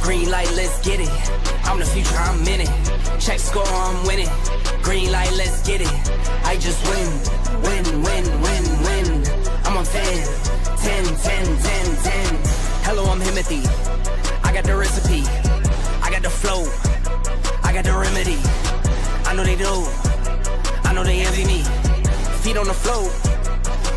Green light, let's get it. I'm the future, I'm in it. Check score, I'm winning. Green light, let's get it. I just win, win, win, win, win. I'm on 10, 10, 10, 10, 10. Hello, I'm Timothy. I got the recipe. I got the flow. I got the remedy. I know they do. I know they envy me. Feet on the floor.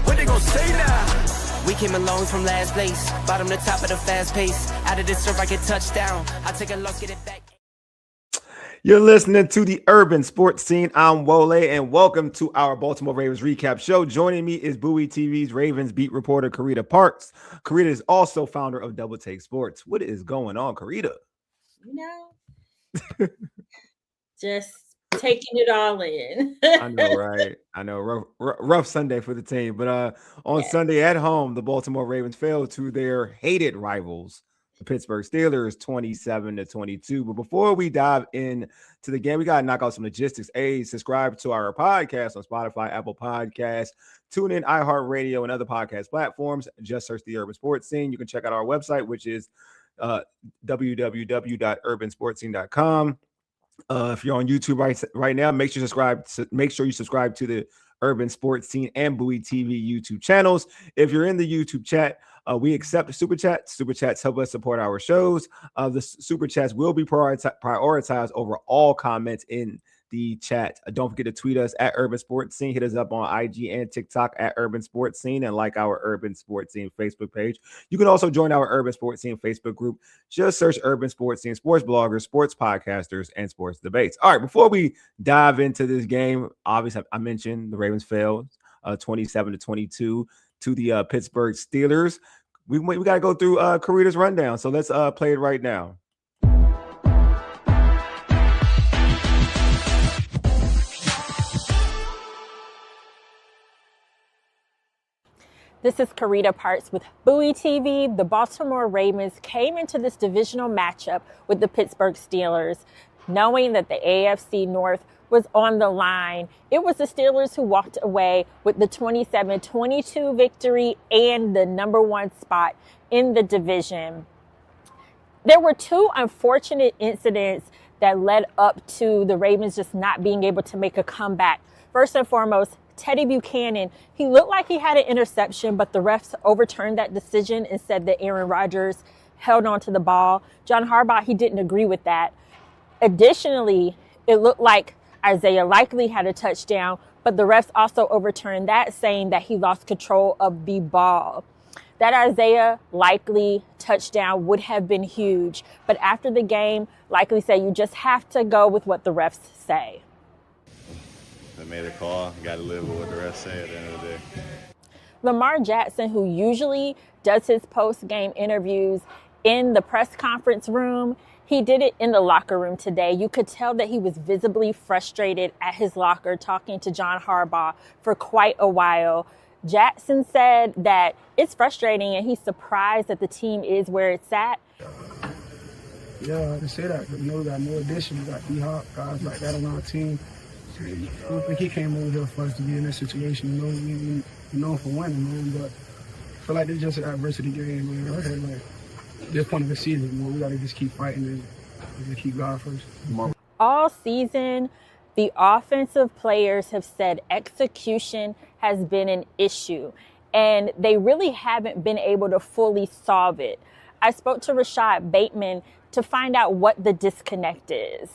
What they gonna say now? We came along from last place. Bottom to top of the fast pace. Out of this surf, I get touchdown. I take a loss, get it back. You're listening to the Urban Sports Scene. I'm Wole, and welcome to our Baltimore Ravens recap show. Joining me is Bowie TV's Ravens beat reporter Carita Parks. Carita is also founder of Double Take Sports. What is going on, Carita? Just taking it all in. I know, right? I know. Rough Sunday for the team. But on Sunday at home, the Baltimore Ravens fell to their hated rivals, the Pittsburgh Steelers, 27-22. But before we dive into the game, we got to knock out some logistics. Subscribe to our podcast on Spotify, Apple Podcasts, TuneIn, iHeartRadio, and other podcast platforms. Just search the Urban Sports Scene. You can check out our website, which is www.urbansportscene.com. If you're on YouTube right now, make sure you subscribe to the Urban Sports Scene and Bowie TV YouTube channels. If you're in the YouTube chat, we accept super chats. Super chats help us support our shows. The super chats will be prioritized over all comments in the chat. Don't forget to tweet us at Urban Sports Scene. Hit us up on IG and TikTok at Urban Sports Scene, and like our Urban Sports Scene Facebook page. You can also join our Urban Sports Scene Facebook group. Just search Urban Sports Scene, sports bloggers, sports podcasters, and sports debates. All right, before we dive into this game, obviously I mentioned the Ravens failed 27-22 to the Pittsburgh Steelers. We got to go through Carita's rundown, so let's play it right now. This is Carita Parks with Bowie TV. The Baltimore Ravens came into this divisional matchup with the Pittsburgh Steelers, knowing that the AFC North was on the line. It was the Steelers who walked away with the 27-22 victory and the number one spot in the division. There were two unfortunate incidents that led up to the Ravens just not being able to make a comeback. First and foremost, Teddy Buchanan, he looked like he had an interception, but the refs overturned that decision and said that Aaron Rodgers held on to the ball. John Harbaugh, he didn't agree with that. Additionally, it looked like Isaiah Likely had a touchdown, but the refs also overturned that, saying that he lost control of the ball. That Isaiah Likely touchdown would have been huge, but after the game, Likely said you just have to go with what the refs say. They made a call. Got to live with what the refs say at the end of the day. Lamar Jackson, who usually does his post-game interviews in the press conference room, he did it in the locker room today. You could tell that he was visibly frustrated at his locker talking to John Harbaugh for quite a while. Jackson said that it's frustrating and he's surprised that the team is where it's at. Yeah, I can say that. We know we got more additions. We got D-Hop, guys like that on our team. I don't think he came over here for us to be in this situation. We known for winning, man, but I feel like it's just an adversity game, man. Like, this point of the season, man, we got to just keep fighting and keep God first. All season, the offensive players have said execution has been an issue, and they really haven't been able to fully solve it. I spoke to Rashad Bateman to find out what the disconnect is.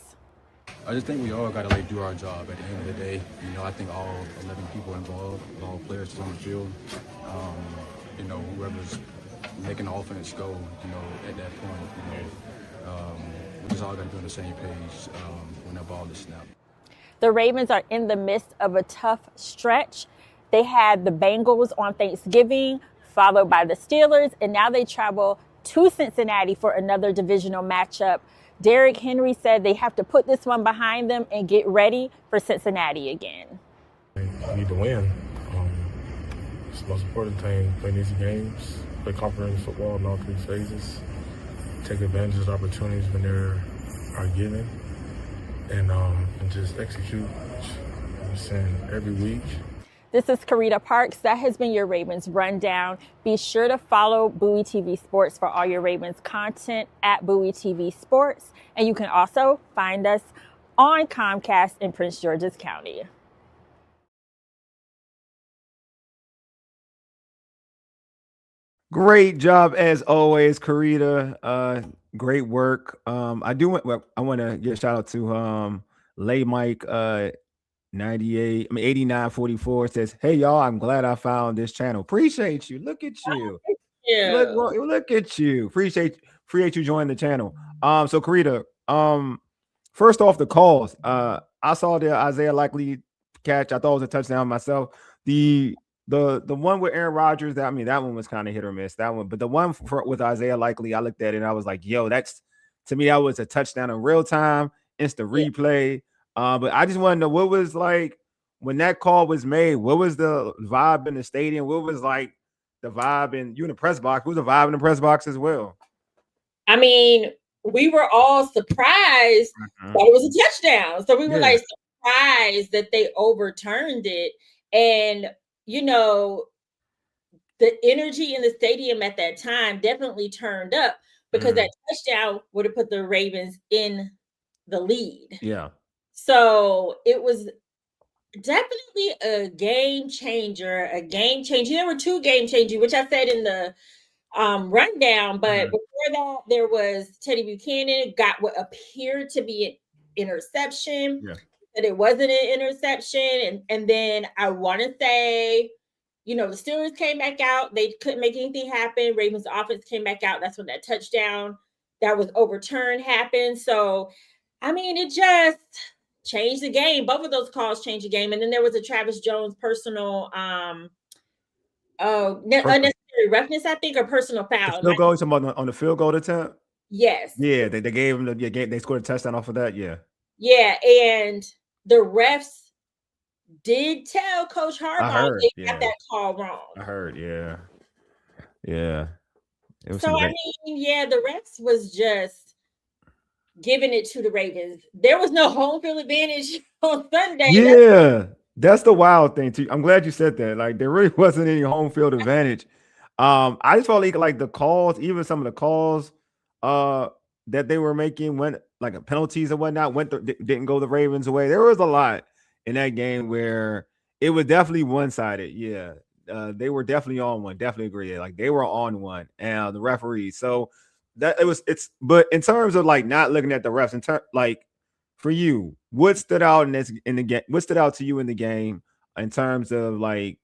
I just think we all got to do our job at the end of the day. I think all 11 people involved, all players on the field, whoever's making the offense go, at that point, we just all got to be on the same page when that ball is snapped. The Ravens are in the midst of a tough stretch. They had the Bengals on Thanksgiving, followed by the Steelers, and now they travel to Cincinnati for another divisional matchup. Derrick Henry said they have to put this one behind them and get ready for Cincinnati again. We need to win. It's the most important thing. Play these games, play conference football in all three phases, take advantage of the opportunities when they are given, and just execute. I'm saying every week. This is Carita Parks. That has been your Ravens Rundown. Be sure to follow Bowie TV Sports for all your Ravens content at Bowie TV Sports. And you can also find us on Comcast in Prince George's County. Great job as always, Carita. Great work. I want to give a shout out to Lay Mike 8944 says, "Hey y'all, I'm glad I found this channel. Appreciate you. Look at you. Look at you. Appreciate you joining the channel." So Carita, first off the calls. I saw the Isaiah Likely catch. I thought it was a touchdown myself. The one with Aaron Rodgers, that one was kind of hit or miss. That one, but the one with Isaiah Likely, I looked at it and I was like, yo, to me, that was a touchdown in real time, instant replay. But I just want to know what was like when that call was made. What was the vibe in the stadium? What was like the vibe in the press box? What was the vibe in the press box as well? I mean, we were all surprised that it was a touchdown. So we were like surprised that they overturned it. And, the energy in the stadium at that time definitely turned up because that touchdown would have put the Ravens in the lead. Yeah. So it was definitely a game changer. There were two game changers, which I said in the rundown. But before that, there was Teddy Buchanan got what appeared to be an interception. Yeah. That it wasn't an interception. And then I want to say, the Steelers came back out. They couldn't make anything happen. Ravens offense came back out. That's when that touchdown that was overturned happened. So, it just changed the game. Both of those calls changed the game. And then there was a Travis Jones personal unnecessary roughness, I think, or personal foul. Field goal, on the field goal attempt? Yes. Yeah, they gave him they scored a touchdown off of that. Yeah. Yeah, and the refs did tell Coach Harbaugh they got that call wrong. I heard, yeah. The refs was just giving it to the Ravens. There was no home field advantage on Sunday. Yeah, that's the wild thing too. I'm glad you said that. Like, there really wasn't any home field advantage. I just felt like the calls, even some of the calls that they were making went like penalties and whatnot didn't go the Ravens' way. There was a lot in that game where it was definitely one-sided. Yeah, they were definitely on one. Definitely agree. Like, they were on one, and the referees. So but in terms of like not looking at the refs, like for you, what stood out in the game? What stood out to you in the game in terms of like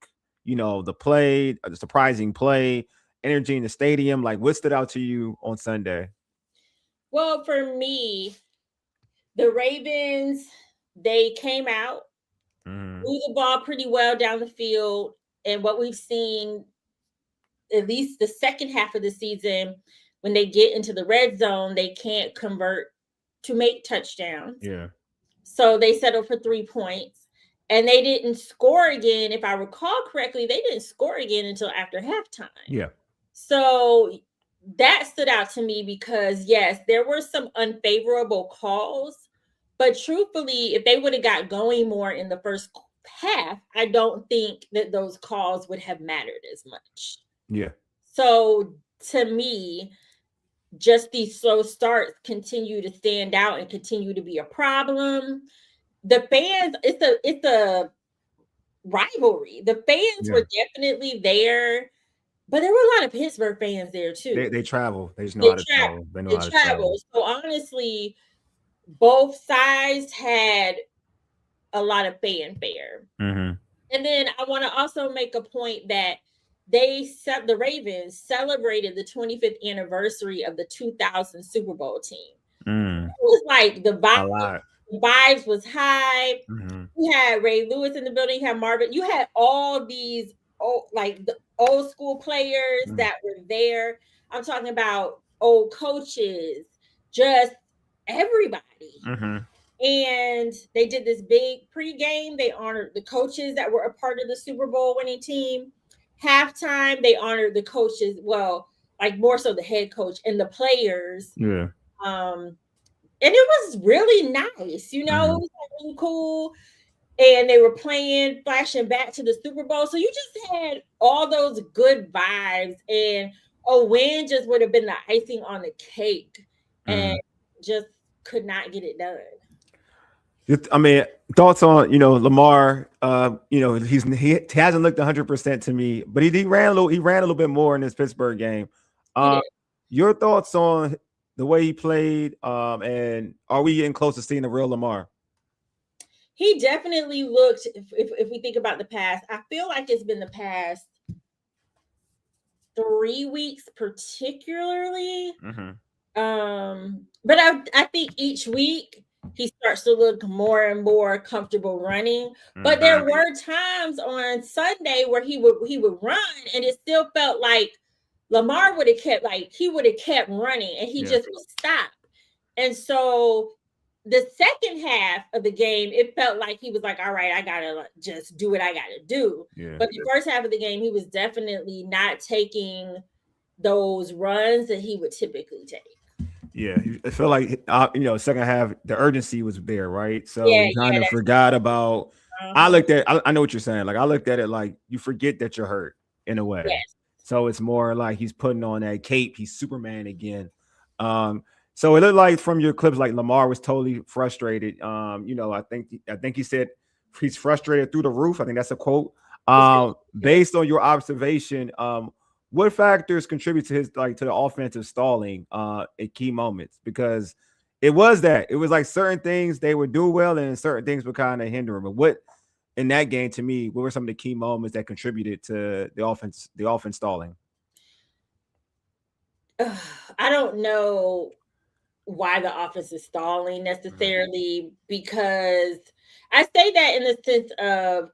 the play, the surprising play, energy in the stadium? Like, what stood out to you on Sunday? Well, for me, the Ravens, they came out, threw the ball pretty well down the field. And what we've seen, at least the second half of the season, when they get into the red zone, they can't convert to make touchdowns. Yeah. So they settled for 3 points. And they didn't score again. If I recall correctly, they didn't score again until after halftime. Yeah. So that stood out to me because, yes, there were some unfavorable calls. But truthfully, if they would have got going more in the first half, I don't think that those calls would have mattered as much. Yeah. So to me, just these slow starts continue to stand out and continue to be a problem. The fans, it's a rivalry. The fans were definitely there, but there were a lot of Pittsburgh fans there too. They travel. They just know how to travel. They know how to travel. So honestly, both sides had a lot of fanfare. And then I want to also make a point that the Ravens celebrated the 25th anniversary of the 2000 Super Bowl team. It was like the vibes was high. You had Ray Lewis in the building. You had Marvin. You had all these the old school players that were there. I'm talking about old coaches, just everybody. And they did this big pregame. They honored the coaches that were a part of the Super Bowl winning team. Halftime, they honored the coaches. Well, like more so the head coach and the players. Yeah. And it was really nice. It was like really cool. and they were playing, flashing back to the Super Bowl. So you just had all those good vibes, and a win just would have been the icing on the cake, and just could not get it done. I mean, thoughts on Lamar? He hasn't looked 100% to me, but he ran a little bit more in this Pittsburgh game. Your thoughts on the way he played, and are we getting close to seeing the real Lamar? He definitely looked. If we think about the past, I feel like it's been the past 3 weeks, particularly. But I think each week he starts to look more and more comfortable running. But there were times on Sunday where he would run, and it still felt like Lamar would have kept running, and he just would stop. And so the second half of the game, it felt like he was like, all right, I gotta just do what I gotta do. But the first half of the game, he was definitely not taking those runs that he would typically take. Yeah, I feel like second half the urgency was there, right? So you kind of forgot about. I know what you're saying. Like I looked at it like you forget that you're hurt in a way. So it's more like he's putting on that cape. He's Superman again. So it looked like from your clips, like Lamar was totally frustrated. I think he said he's frustrated through the roof. I think that's a quote. Based on your observation, what factors contribute to to the offensive stalling at key moments? Because it was like certain things they would do well and certain things would kind of hinder him. But what in that game, to me, what were some of the key moments that contributed to the offense stalling? I don't know why the offense is stalling necessarily, because I say that in the sense of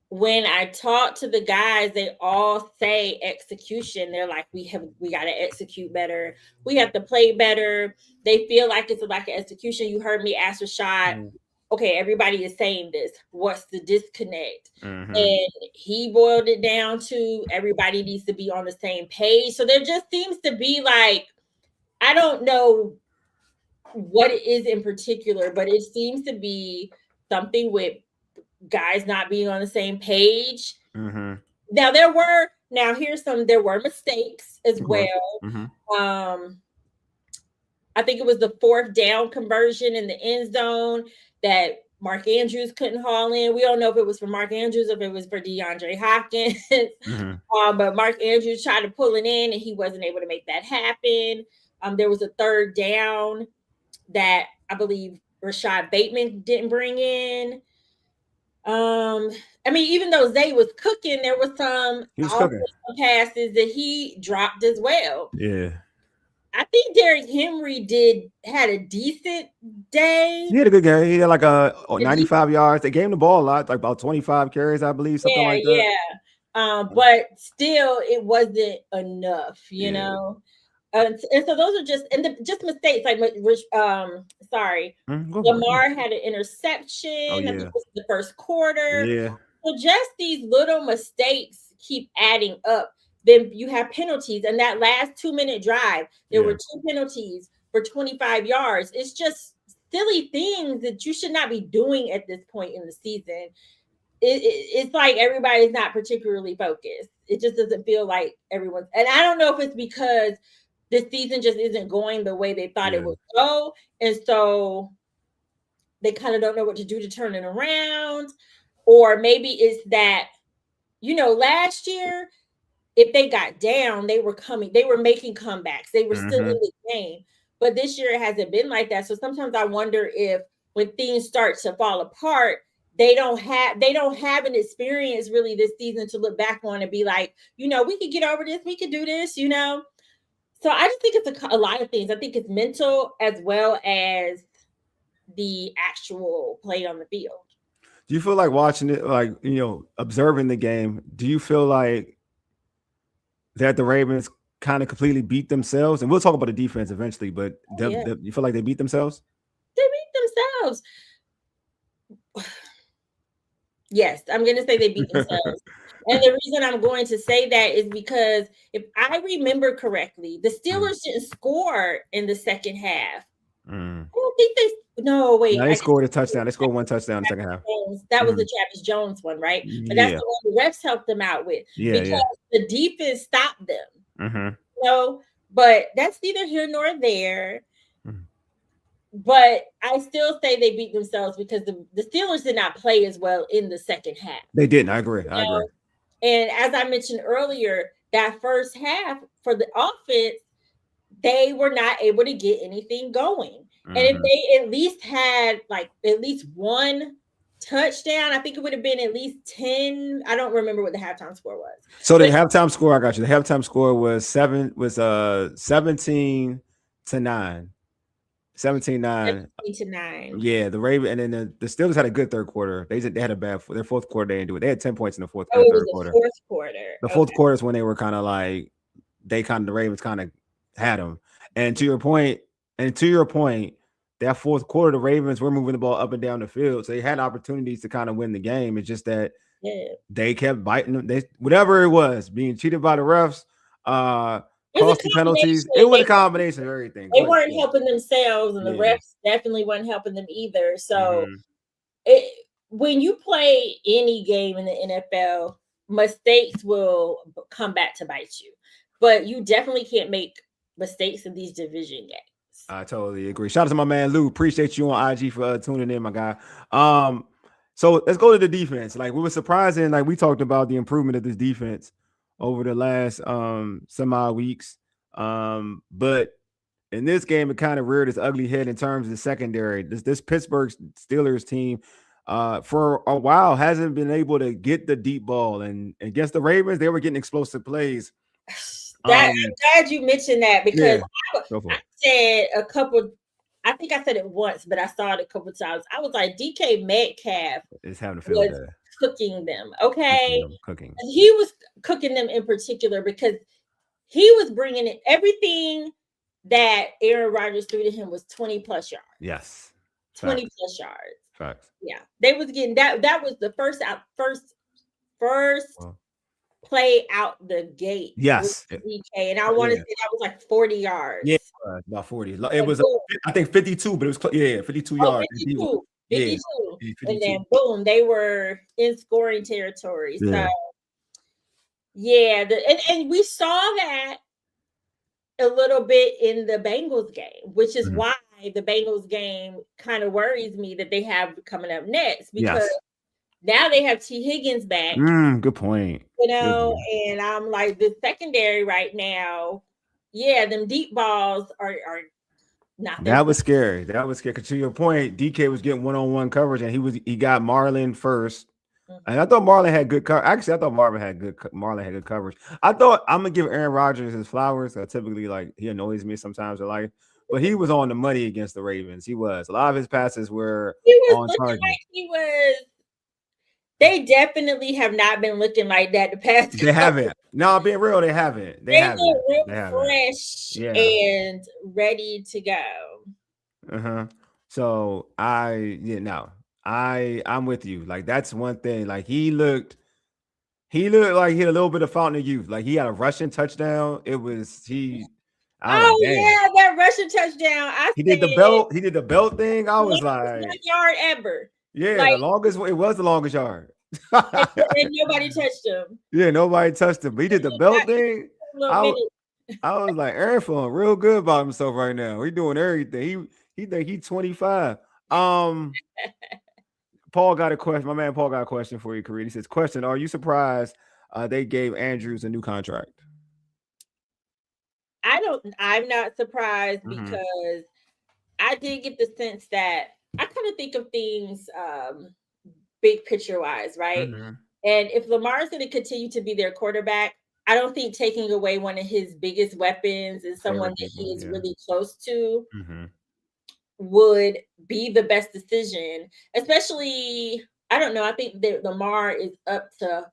when I talk to the guys, they all say execution. They're like, we got to execute better. We have to play better. They feel like it's a lack of execution. You heard me ask Rashad, okay, everybody is saying this. What's the disconnect? And he boiled it down to everybody needs to be on the same page. So there just seems to be like, I don't know what it is in particular, but it seems to be something with guys not being on the same page. Now there were mistakes as well. I think it was the 4th down conversion in the end zone that Mark Andrews couldn't haul in. We don't know if it was for Mark Andrews or if it was for DeAndre Hopkins. But Mark Andrews tried to pull it in and he wasn't able to make that happen. There was a 3rd down that I believe Rashad Bateman didn't bring in. I mean, even though Zay was cooking, there was some passes that he dropped as well. Yeah. I think Derrick Henry had a decent day. He had a good game. He had like 95 yards. They gave him the ball a lot, like about 25 carries, I believe, something like that. But still, it wasn't enough, you know. And so those are just mistakes. Like, Lamar had an interception. I think it was the first quarter. Yeah. So just these little mistakes keep adding up. Then you have penalties, and that last 2-minute drive, there were 2 penalties for 25 yards. It's just silly things that you should not be doing at this point in the season. It's like everybody's not particularly focused. It just doesn't feel like everyone's. And I don't know if it's because this season just isn't going the way they thought it would go, and so they kind of don't know what to do to turn it around, or maybe it's that last year, if they got down, they were making comebacks. They were still in the game. But this year it hasn't been like that. So sometimes I wonder if when things start to fall apart, they don't have an experience really this season to look back on and be like, we could get over this. We could do this, So I just think it's a lot of things. I think it's mental as well as the actual play on the field. Do you feel like watching it, like, observing the game, do you feel like that the Ravens kind of completely beat themselves? And we'll talk about the defense eventually, but you feel like they beat themselves? They beat themselves. Yes, I'm going to say they beat themselves. And the reason I'm going to say that is because if I remember correctly, the Steelers didn't score in the second half. I don't don't think they. No, wait. No, they scored a touchdown. They scored one touchdown in the second half. That was the Travis Jones one, right? But that's the one the refs helped them out with because the defense stopped them. But that's neither here nor there. But I still say they beat themselves because the Steelers did not play as well in the second half. They didn't. I agree. And as I mentioned earlier, that first half for the offense, they were not able to get anything going. And if they at least had like at least one touchdown, I think it would have been at least 10. I don't remember what the halftime score was. So the halftime score, I got you. The halftime score was 17-9. 17-9. 17-9. Yeah, the Ravens, and then the Steelers had a good third quarter. They had a bad their fourth quarter. They didn't do it. They had 10 points in the fourth quarter. Third quarter. The fourth quarter is when they were kind of like the Ravens kind of had them. And to your point, that fourth quarter, the Ravens were moving the ball up and down the field, so they had opportunities to kind of win the game. It's just that they kept biting them. Whatever it was, being cheated by the refs, costly penalties. It was a combination of everything. They weren't helping themselves, and the refs definitely weren't helping them either. So, when you play any game in the NFL, mistakes will come back to bite you. But you definitely can't make mistakes in these division games. I totally agree. Shout out to my man Lou. Appreciate you on IG for tuning in, my guy. So let's go to the defense. Like, we were surprising. Like, we talked about the improvement of this defense over the last some weeks. But in this game, it kind of reared its ugly head in terms of the secondary. This Pittsburgh Steelers team for a while hasn't been able to get the deep ball. And against the Ravens, they were getting explosive plays. I'm glad you mentioned that because I said I think I said it once, but I saw it a couple of times. I was like, DK Metcalf is having to feel that. Cooking them. Okay. Cooking. He was cooking them in particular because he was bringing in everything that Aaron Rodgers threw to him was 20 plus yards. Yes. 20 plus yards. Facts. Yeah. They was getting that. That was the first play out the gate. Yes. DK. And I want to say that was like 40 yards. Yeah, about 40. It was, I think 52, but it was 52 yards. 52. 52. And then boom, they were in scoring territory. So and we saw that a little bit in the Bengals game, which is why the Bengals game kind of worries me that they have coming up next because now they have T. Higgins back. Good point. And I'm like, the secondary right now, them deep balls are not. That was scary. Because to your point, DK was getting one-on-one coverage, and he got Marlon first. And I thought Marlon had good coverage. Actually, I thought Marlon had good coverage. I thought I'm gonna give Aaron Rodgers his flowers. Typically, like, he annoys me sometimes in life, but he was on the money against the Ravens. He was. A lot of his passes were on target. They definitely have not been looking like that the past. They haven't. No, being real, they haven't. They haven't. Look real fresh and ready to go. So I'm with you. Like, that's one thing. Like, he looked like he had a little bit of fountain of youth. Like, he had a rushing touchdown. That rushing touchdown. He did the belt thing. I was like, yard ever. Yeah, like, it was the longest yard. and nobody touched him. Yeah, nobody touched him. But he did the belt thing. I was like, Aaron feeling real good about himself right now. He doing everything. He think he's 25. Paul got a question. My man Paul got a question for you, Carita. He says, question, are you surprised they gave Andrews a new contract? I'm not surprised because I did get the sense that I kind of think of things big picture wise, right? And if Lamar is going to continue to be their quarterback, I don't think taking away one of his biggest weapons and someone that he is really close to would be the best decision. Especially, I don't know. I think that Lamar is up to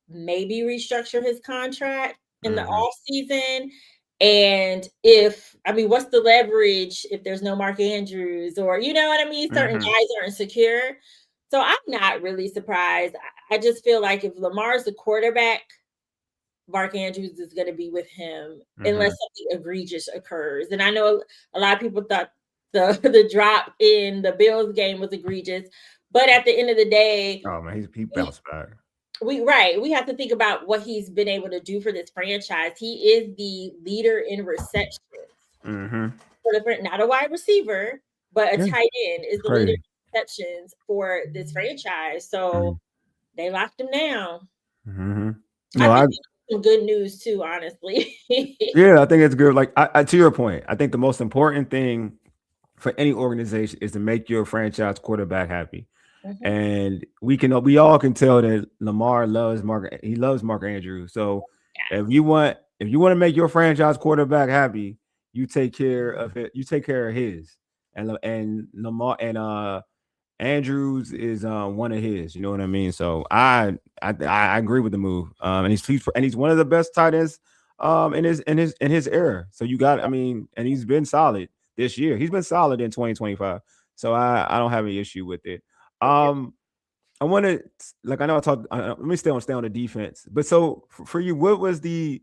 maybe restructure his contract in the off season. And what's the leverage if there's no Mark Andrews or, you know what I mean? Certain guys are insecure. So I'm not really surprised. I just feel like if Lamar's the quarterback, Mark Andrews is going to be with him unless something egregious occurs. And I know a lot of people thought the drop in the Bills game was egregious. But at the end of the day, oh man, he bounced back. We have to think about what he's been able to do for this franchise. He is the leader in receptions. Not a wide receiver, but a tight end is the leader in receptions for this franchise. So they locked him down. No, I think some good news too, honestly. Yeah, I think it's good. Like to your point, I think the most important thing for any organization is to make your franchise quarterback happy. And we all can tell that Lamar loves Mark Andrews. So if you want to make your franchise quarterback happy, you take care of it. You take care of his. And Lamar and Andrews is one of his. You know what I mean? So I agree with the move. And he's one of the best tight ends in his era. So you got, and he's been solid this year. He's been solid in 2025. So I don't have any issue with it. I want to, like, I know I talked. Let me stay on the defense. But so for you, what was the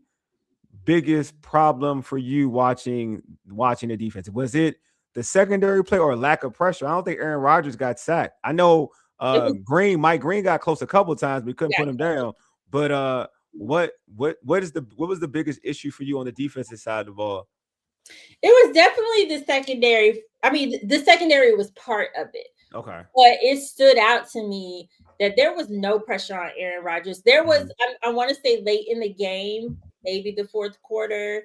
biggest problem for you watching the defense? Was it the secondary play or lack of pressure? I don't think Aaron Rodgers got sacked. I know Mike Green got close a couple of times. We couldn't put him down. But what was the biggest issue for you on the defensive side of the ball? It was definitely the secondary. The secondary was part of it. Okay. But it stood out to me that there was no pressure on Aaron Rodgers. There was, I want to say late in the game, maybe the fourth quarter,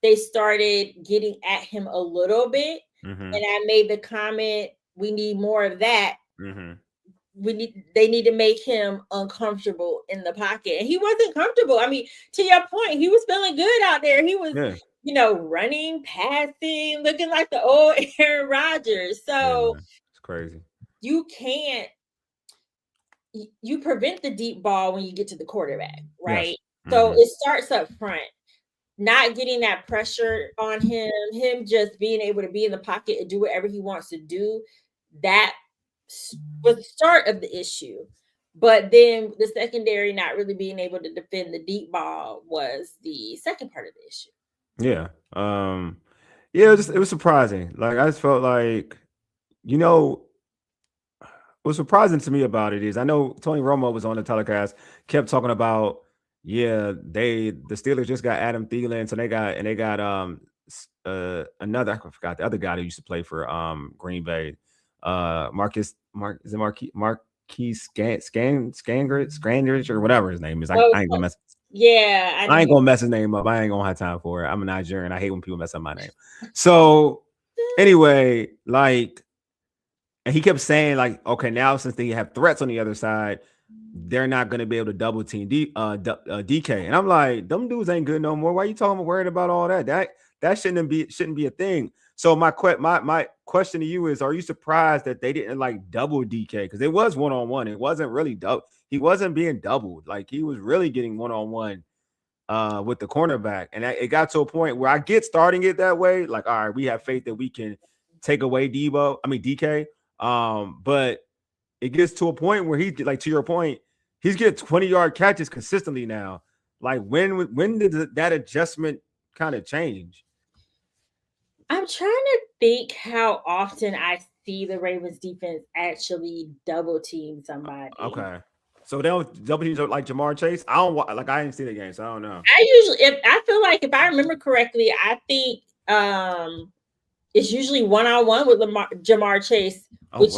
they started getting at him a little bit. And I made the comment, we need more of that. They need to make him uncomfortable in the pocket. And he wasn't comfortable. To your point, he was feeling good out there. He was, running, passing, looking like the old Aaron Rodgers. So it's crazy. You prevent the deep ball when you get to the quarterback, right? Yes. So it starts up front, not getting that pressure on him just being able to be in the pocket and do whatever he wants to do. That was the start of the issue. But then the secondary not really being able to defend the deep ball was the second part of the issue. Yeah. It was surprising. Like, I just felt like, what's surprising to me about it is I know Tony Romo was on the telecast, kept talking about, the Steelers just got Adam Thielen, so they got another, I forgot the other guy who used to play for Green Bay, Marquise Scandrich or whatever his name is. I ain't gonna mess. Yeah, I ain't gonna mess his name up. I ain't gonna have time for it. I'm a Nigerian. I hate when people mess up my name. So anyway, and he kept saying, like, okay, now since they have threats on the other side, they're not going to be able to double team DK. And I'm like, them dudes ain't good no more. Why are you talking about worried about all that? That shouldn't be a thing. So my question to you is, are you surprised that they didn't like double DK? Because it was one-on-one. It wasn't really double. He wasn't being doubled. Like, he was really getting one-on-one with the cornerback. And it got to a point where I get starting it that way. Like, all right, we have faith that we can take away DK. But it gets to a point where he's like, to your point, he's getting 20-yard catches consistently now. Like, when did that adjustment kind of change? I'm trying to think how often I see the Ravens defense actually double team somebody. Okay. So they don't double team like Jamar Chase? I didn't see the game, so I don't know. I feel like if I remember correctly, I think it's usually one-on-one with Jamar Chase, which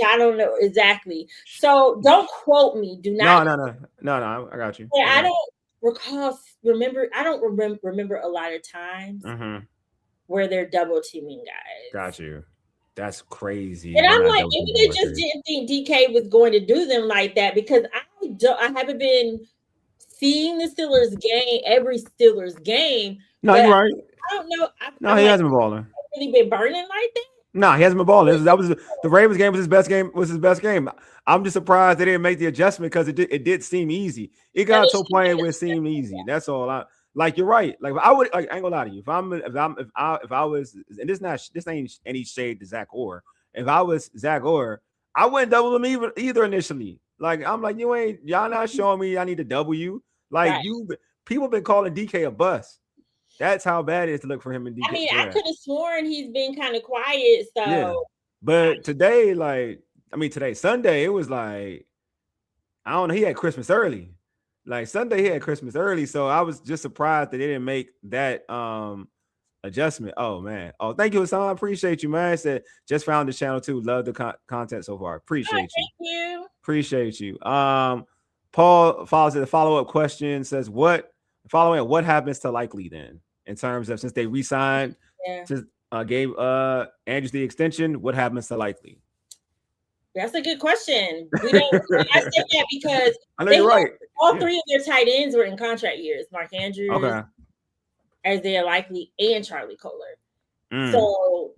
I don't know exactly. So don't quote me. Do not. No. I got you. Yeah, I don't remember a lot of times where they're double teaming guys. Got you. That's crazy. And I'm like, maybe they just didn't think DK was going to do them like that, because I haven't been seeing the Steelers game, every Steelers game. No, you're right. I don't know. No, he hasn't been balling. Really been burning like that? No, he hasn't been balling. That was the Ravens game was his best game. I'm just surprised they didn't make the adjustment, because it did seem easy. It got to a point where it seemed easy. That's all. You're right. Like, I would, like, I ain't gonna lie to you. If I was, and this ain't any shade to Zach Orr. If I was Zach Orr, I wouldn't double him either initially. Like, I'm like, y'all not showing me I need to double you. Like, people been calling DK a bust. That's how bad it is to look for him in DK. I mean, I could have sworn he's been kind of quiet. So, yeah. But today, Sunday, it was like, I don't know. He had Christmas early. Like Sunday, he had Christmas early. So I was just surprised that they didn't make that adjustment. Oh man. Oh, thank you, Hassan. Appreciate you, man. Said just found the channel too. Love the content so far. Appreciate you. Thank you. Appreciate you. Paul follows the follow-up question, says what happens to Likely then in terms of since they re-signed, gave Andrews the extension, what happens to Likely? That's a good question. We don't. I say that because I know you're right. All three of their tight ends were in contract years: Mark Andrews, Isaiah Likely, and Charlie Kohler. So,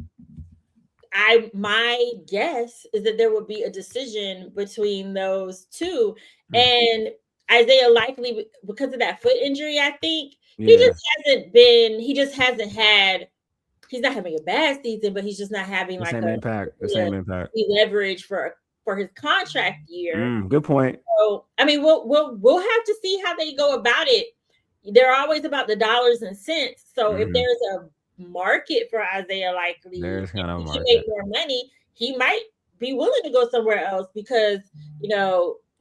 my guess is that there would be a decision between those two, and Isaiah Likely, because of that foot injury, I think he just hasn't been. He just hasn't had. He's not having a bad season, but he's just not having the same impact. Leverage for his contract year. Good point. So I mean, we'll have to see how they go about it. They're always about the dollars and cents. So if there's a market for Isaiah Likely, there's kind of a market. He make more money, he might be willing to go somewhere else because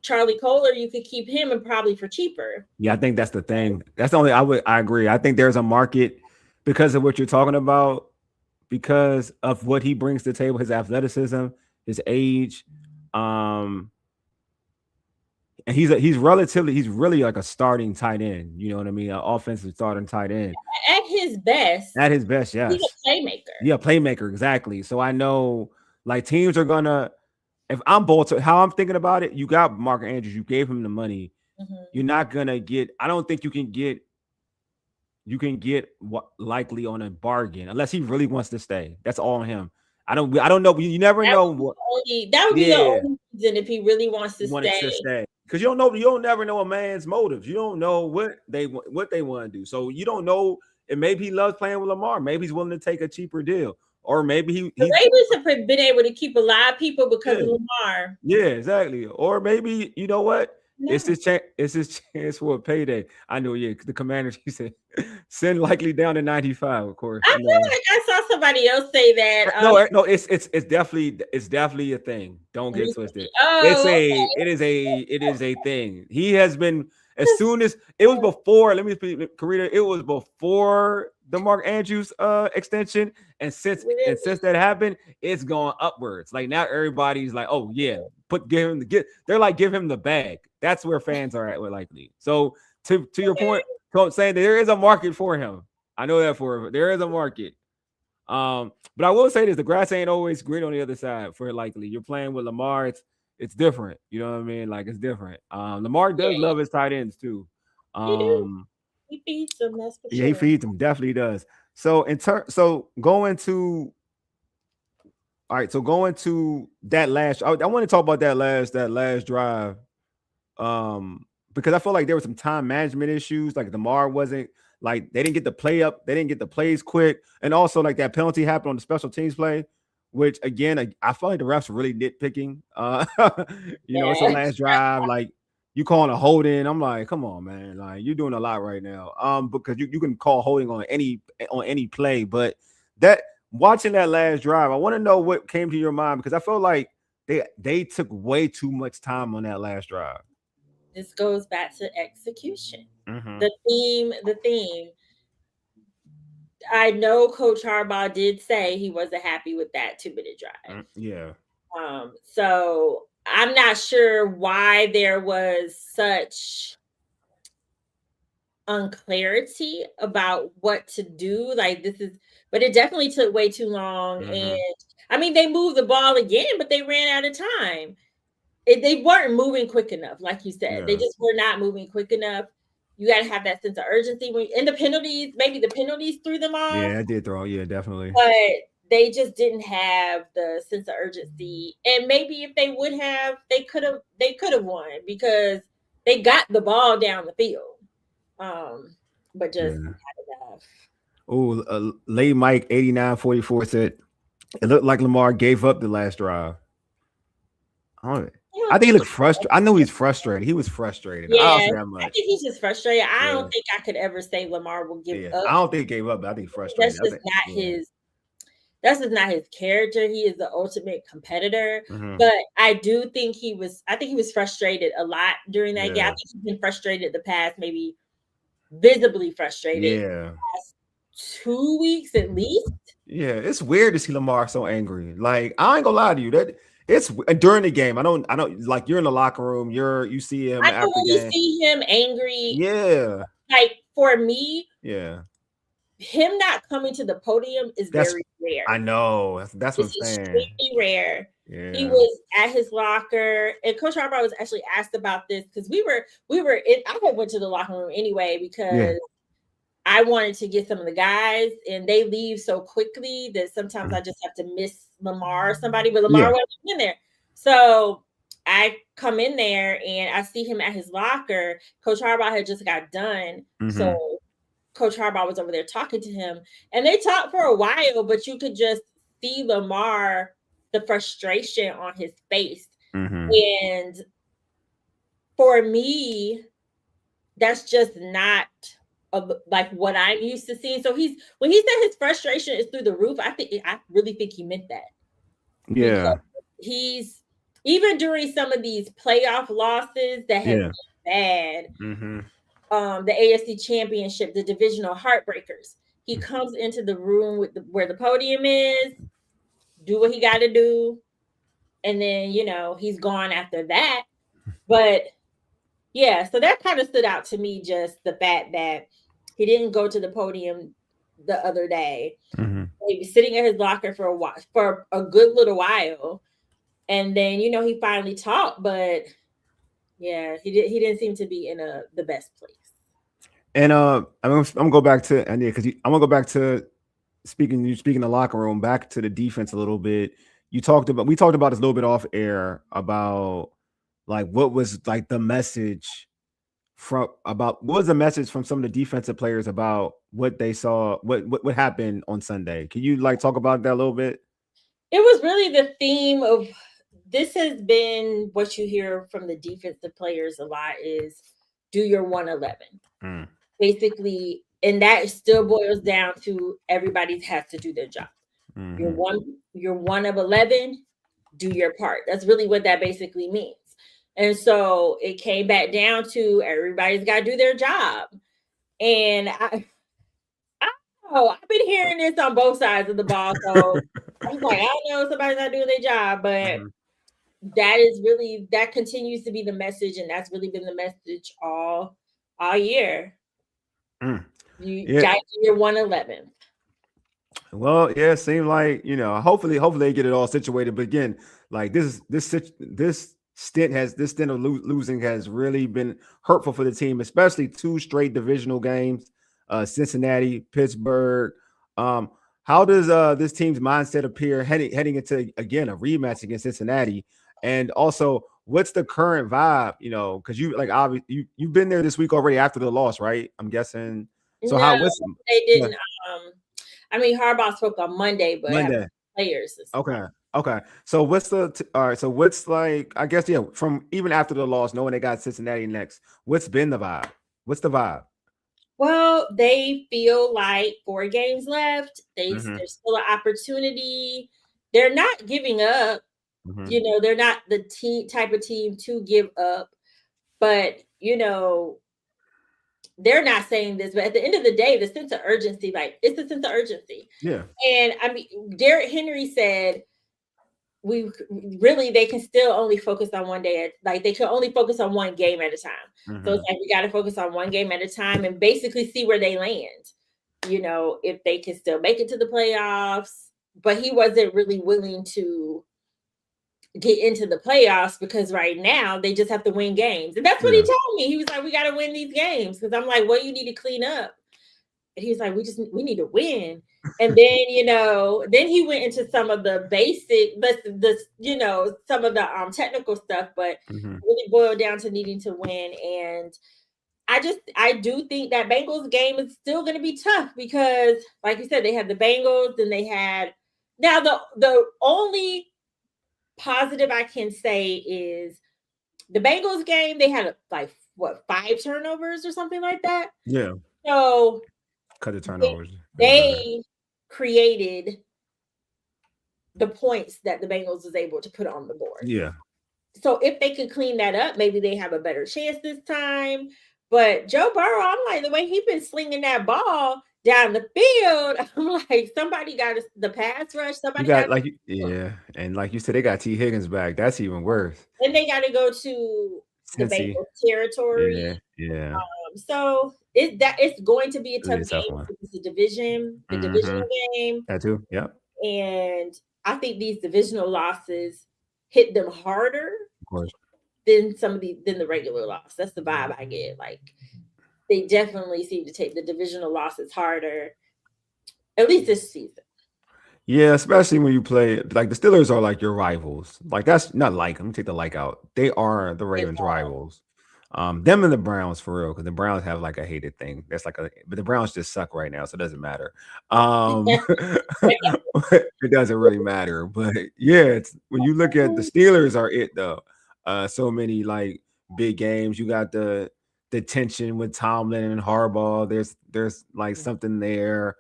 Charlie Kohler, you could keep him and probably for cheaper. Yeah, I think that's the thing. That's the only I agree. I think there's a market. Because of what you're talking about, because of what he brings to the table, his athleticism, his age, and he's really like a starting tight end. You know what I mean? An offensive starting tight end. At his best, yes. He's a playmaker. Yeah, playmaker, exactly. So I know, like teams are gonna. If I'm Baltimore, how I'm thinking about it, you got Mark Andrews, you gave him the money. You're not gonna get. I don't think you can get. You can get what Likely on a bargain unless he really wants to stay. That's all on him. I don't know. You never know what that would be the only reason if he really wants to stay. Because you don't never know a man's motives. You don't know what they want to do. So you don't know. And maybe he loves playing with Lamar. Maybe he's willing to take a cheaper deal. Or maybe the Ravens have been able to keep a lot of people because of Lamar. Yeah, exactly. Or maybe you know what? No. It's his chance for a payday. I know, the Commanders, he said, send Likely down to 95, of course. I feel like I saw somebody else say that. No, it's definitely a thing. Don't get twisted. It is a thing. He has been as soon as it was before. Let me speak, Carita. It was before the Mark Andrews extension, and since that happened, it's gone upwards. Like now, everybody's like, oh yeah, they're like, give him the bag. That's where fans are at with Likely. So to your point, saying that there is a market for him. I know that there is a market. But I will say this: the grass ain't always green on the other side for Likely. You're playing with Lamar. It's different. You know what I mean? Like it's different. Lamar does love his tight ends too. He feeds them. That's for sure. He feeds them. Definitely does. So going to that last. I want to talk about that last drive. Because I feel like there were some time management issues. Like Lamar wasn't like they didn't get the play up, they didn't get the plays quick, and also like that penalty happened on the special teams play, which again I feel like the refs are really nitpicking. It's the last drive, like you calling a holding. I'm like, come on, man, like you're doing a lot right now. Because you can call holding on any play, but that watching that last drive, I want to know what came to your mind because I feel like they took way too much time on that last drive. This goes back to execution. The theme. I know Coach Harbaugh did say he wasn't happy with that 2-minute drive. Yeah. So I'm not sure why there was such unclarity about what to do. But it definitely took way too long. And I mean, they moved the ball again, but they ran out of time. They weren't moving quick enough, like you said. Yeah. They just were not moving quick enough. You got to have that sense of urgency. And the penalties, maybe the penalties threw them off. Yeah, it did throw. Yeah, definitely. But they just didn't have the sense of urgency. And maybe if they would have, they could have won because they got the ball down the field. But just not enough. Oh, late Mike 8944 said it looked like Lamar gave up the last drive. I think he looked frustrated. I know he's frustrated. He was frustrated. Yeah, I'll say that much. I think he's just frustrated. I Yeah. don't think I could ever say Lamar will give Yeah. up. I don't think he gave up, but I think frustrated. That's just not his. That's just not his character. He is the ultimate competitor. Mhm. But I do think I think he was frustrated a lot during that game. Yeah. I think he's been frustrated the past, maybe visibly frustrated. Yeah. 2 weeks at least. Yeah, it's weird to see Lamar so angry. Like, I ain't gonna lie to you, that it's during the game. I don't like, you're in the locker room, you see him I know after when the you game. see him angry. Yeah. Like, for me, Yeah. him not coming to the podium is very rare. I know. That's what I'm saying. Extremely rare. Yeah. He was at his locker, and Coach Harbaugh was actually asked about this because we were in. I went to the locker room anyway because I wanted to get some of the guys, and they leave so quickly that sometimes I just have to miss Lamar or somebody, but Lamar wasn't in there. So I come in there and I see him at his locker. Coach Harbaugh had just got done. So Coach Harbaugh was over there talking to him, and they talked for a while, but you could just see Lamar, the frustration on his face. And for me, that's just not like what I'm used to seeing. So when he said his frustration is through the roof, I really think he meant that. Yeah. Because he's, even during some of these playoff losses that have been bad, the AFC Championship, the divisional heartbreakers, he comes into the room with where the podium is, do what he got to do, and then he's gone after that. But yeah, so that kind of stood out to me, just the fact that he didn't go to the podium the other day. He was sitting at his locker for a good little while, and then he finally talked, but yeah, he didn't seem to be in the best place. And I'm gonna go back to because I'm gonna go back to speaking the locker room, back to the defense a little bit. We talked about this a little bit off air about like what was like the message from some of the defensive players about what they saw, what happened on Sunday. Can you like talk about that a little bit? It was really the theme of this has been what you hear from the defensive players a lot is do your 111. Basically, and that still boils down to everybody has to do their job. You're one of 11, do your part. That's really what that basically means. And so it came back down to everybody's got to do their job. And I don't know, I've been hearing this on both sides of the ball. So I'm like, I don't know, somebody's not doing their job, but that continues to be the message, and that's really been the message all year. You got to do your 111. Well, yeah, it seemed like hopefully they get it all situated. But again, like this stint of losing has really been hurtful for the team, especially 2 straight divisional games, Cincinnati, Pittsburgh. How does this team's mindset appear heading into again a rematch against Cincinnati? And also, what's the current vibe? Because obviously you've been there this week already after the loss, right? I'm guessing. So they didn't. Harbaugh spoke on Monday, but players. Okay. So what's I guess from even after the loss, knowing they got Cincinnati next, what's been the vibe? What's the vibe? Well, they feel like 4 games left. There's still an opportunity. They're not giving up. They're not the type of team to give up. But they're not saying this, but at the end of the day, the sense of urgency, it's a sense of urgency. Yeah. And Derrick Henry said, they can still only focus on one day. They can only focus on one game at a time. So it's like, we got to focus on one game at a time and basically see where they land, if they can still make it to the playoffs. But he wasn't really willing to get into the playoffs because right now they just have to win games. And that's what he told me. He was like, we got to win these games. Because I'm like, well, you need to clean up. And he was like, we need to win. And then, then he went into some of the basic, some of the technical stuff, but really boiled down to needing to win. And I do think that Bengals game is still going to be tough because, like you said, they had the Bengals and they had, now the only positive I can say is the Bengals game, they had like 5 turnovers or something like that. Yeah. So Cut the turnovers. They created the points that the Bengals was able to put on the board. Yeah. So if they could clean that up, maybe they have a better chance this time. But Joe Burrow, I'm like, the way he's been slinging that ball down the field, I'm like, somebody got the pass rush. Somebody got like, yeah, and like you said, they got T. Higgins back. That's even worse. And they got to go to the Bengals territory. Yeah. So it's going to be a tough game. It's a divisional game. That too. Yeah. And I think these divisional losses hit them harder, of course, than the regular loss. That's the vibe I get. Like they definitely seem to take the divisional losses harder, at least this season. Yeah, especially when you play like the Steelers are like your rivals. Like that's not like, let me take the like out. They are the Ravens' rivals. Them and the Browns for real, because the Browns have like a hated thing. That's like but the Browns just suck right now, so it doesn't matter. It doesn't really matter. But yeah, it's when you look at the Steelers are it though. So many like big games. You got the tension with Tomlin and Harbaugh. There's like something there.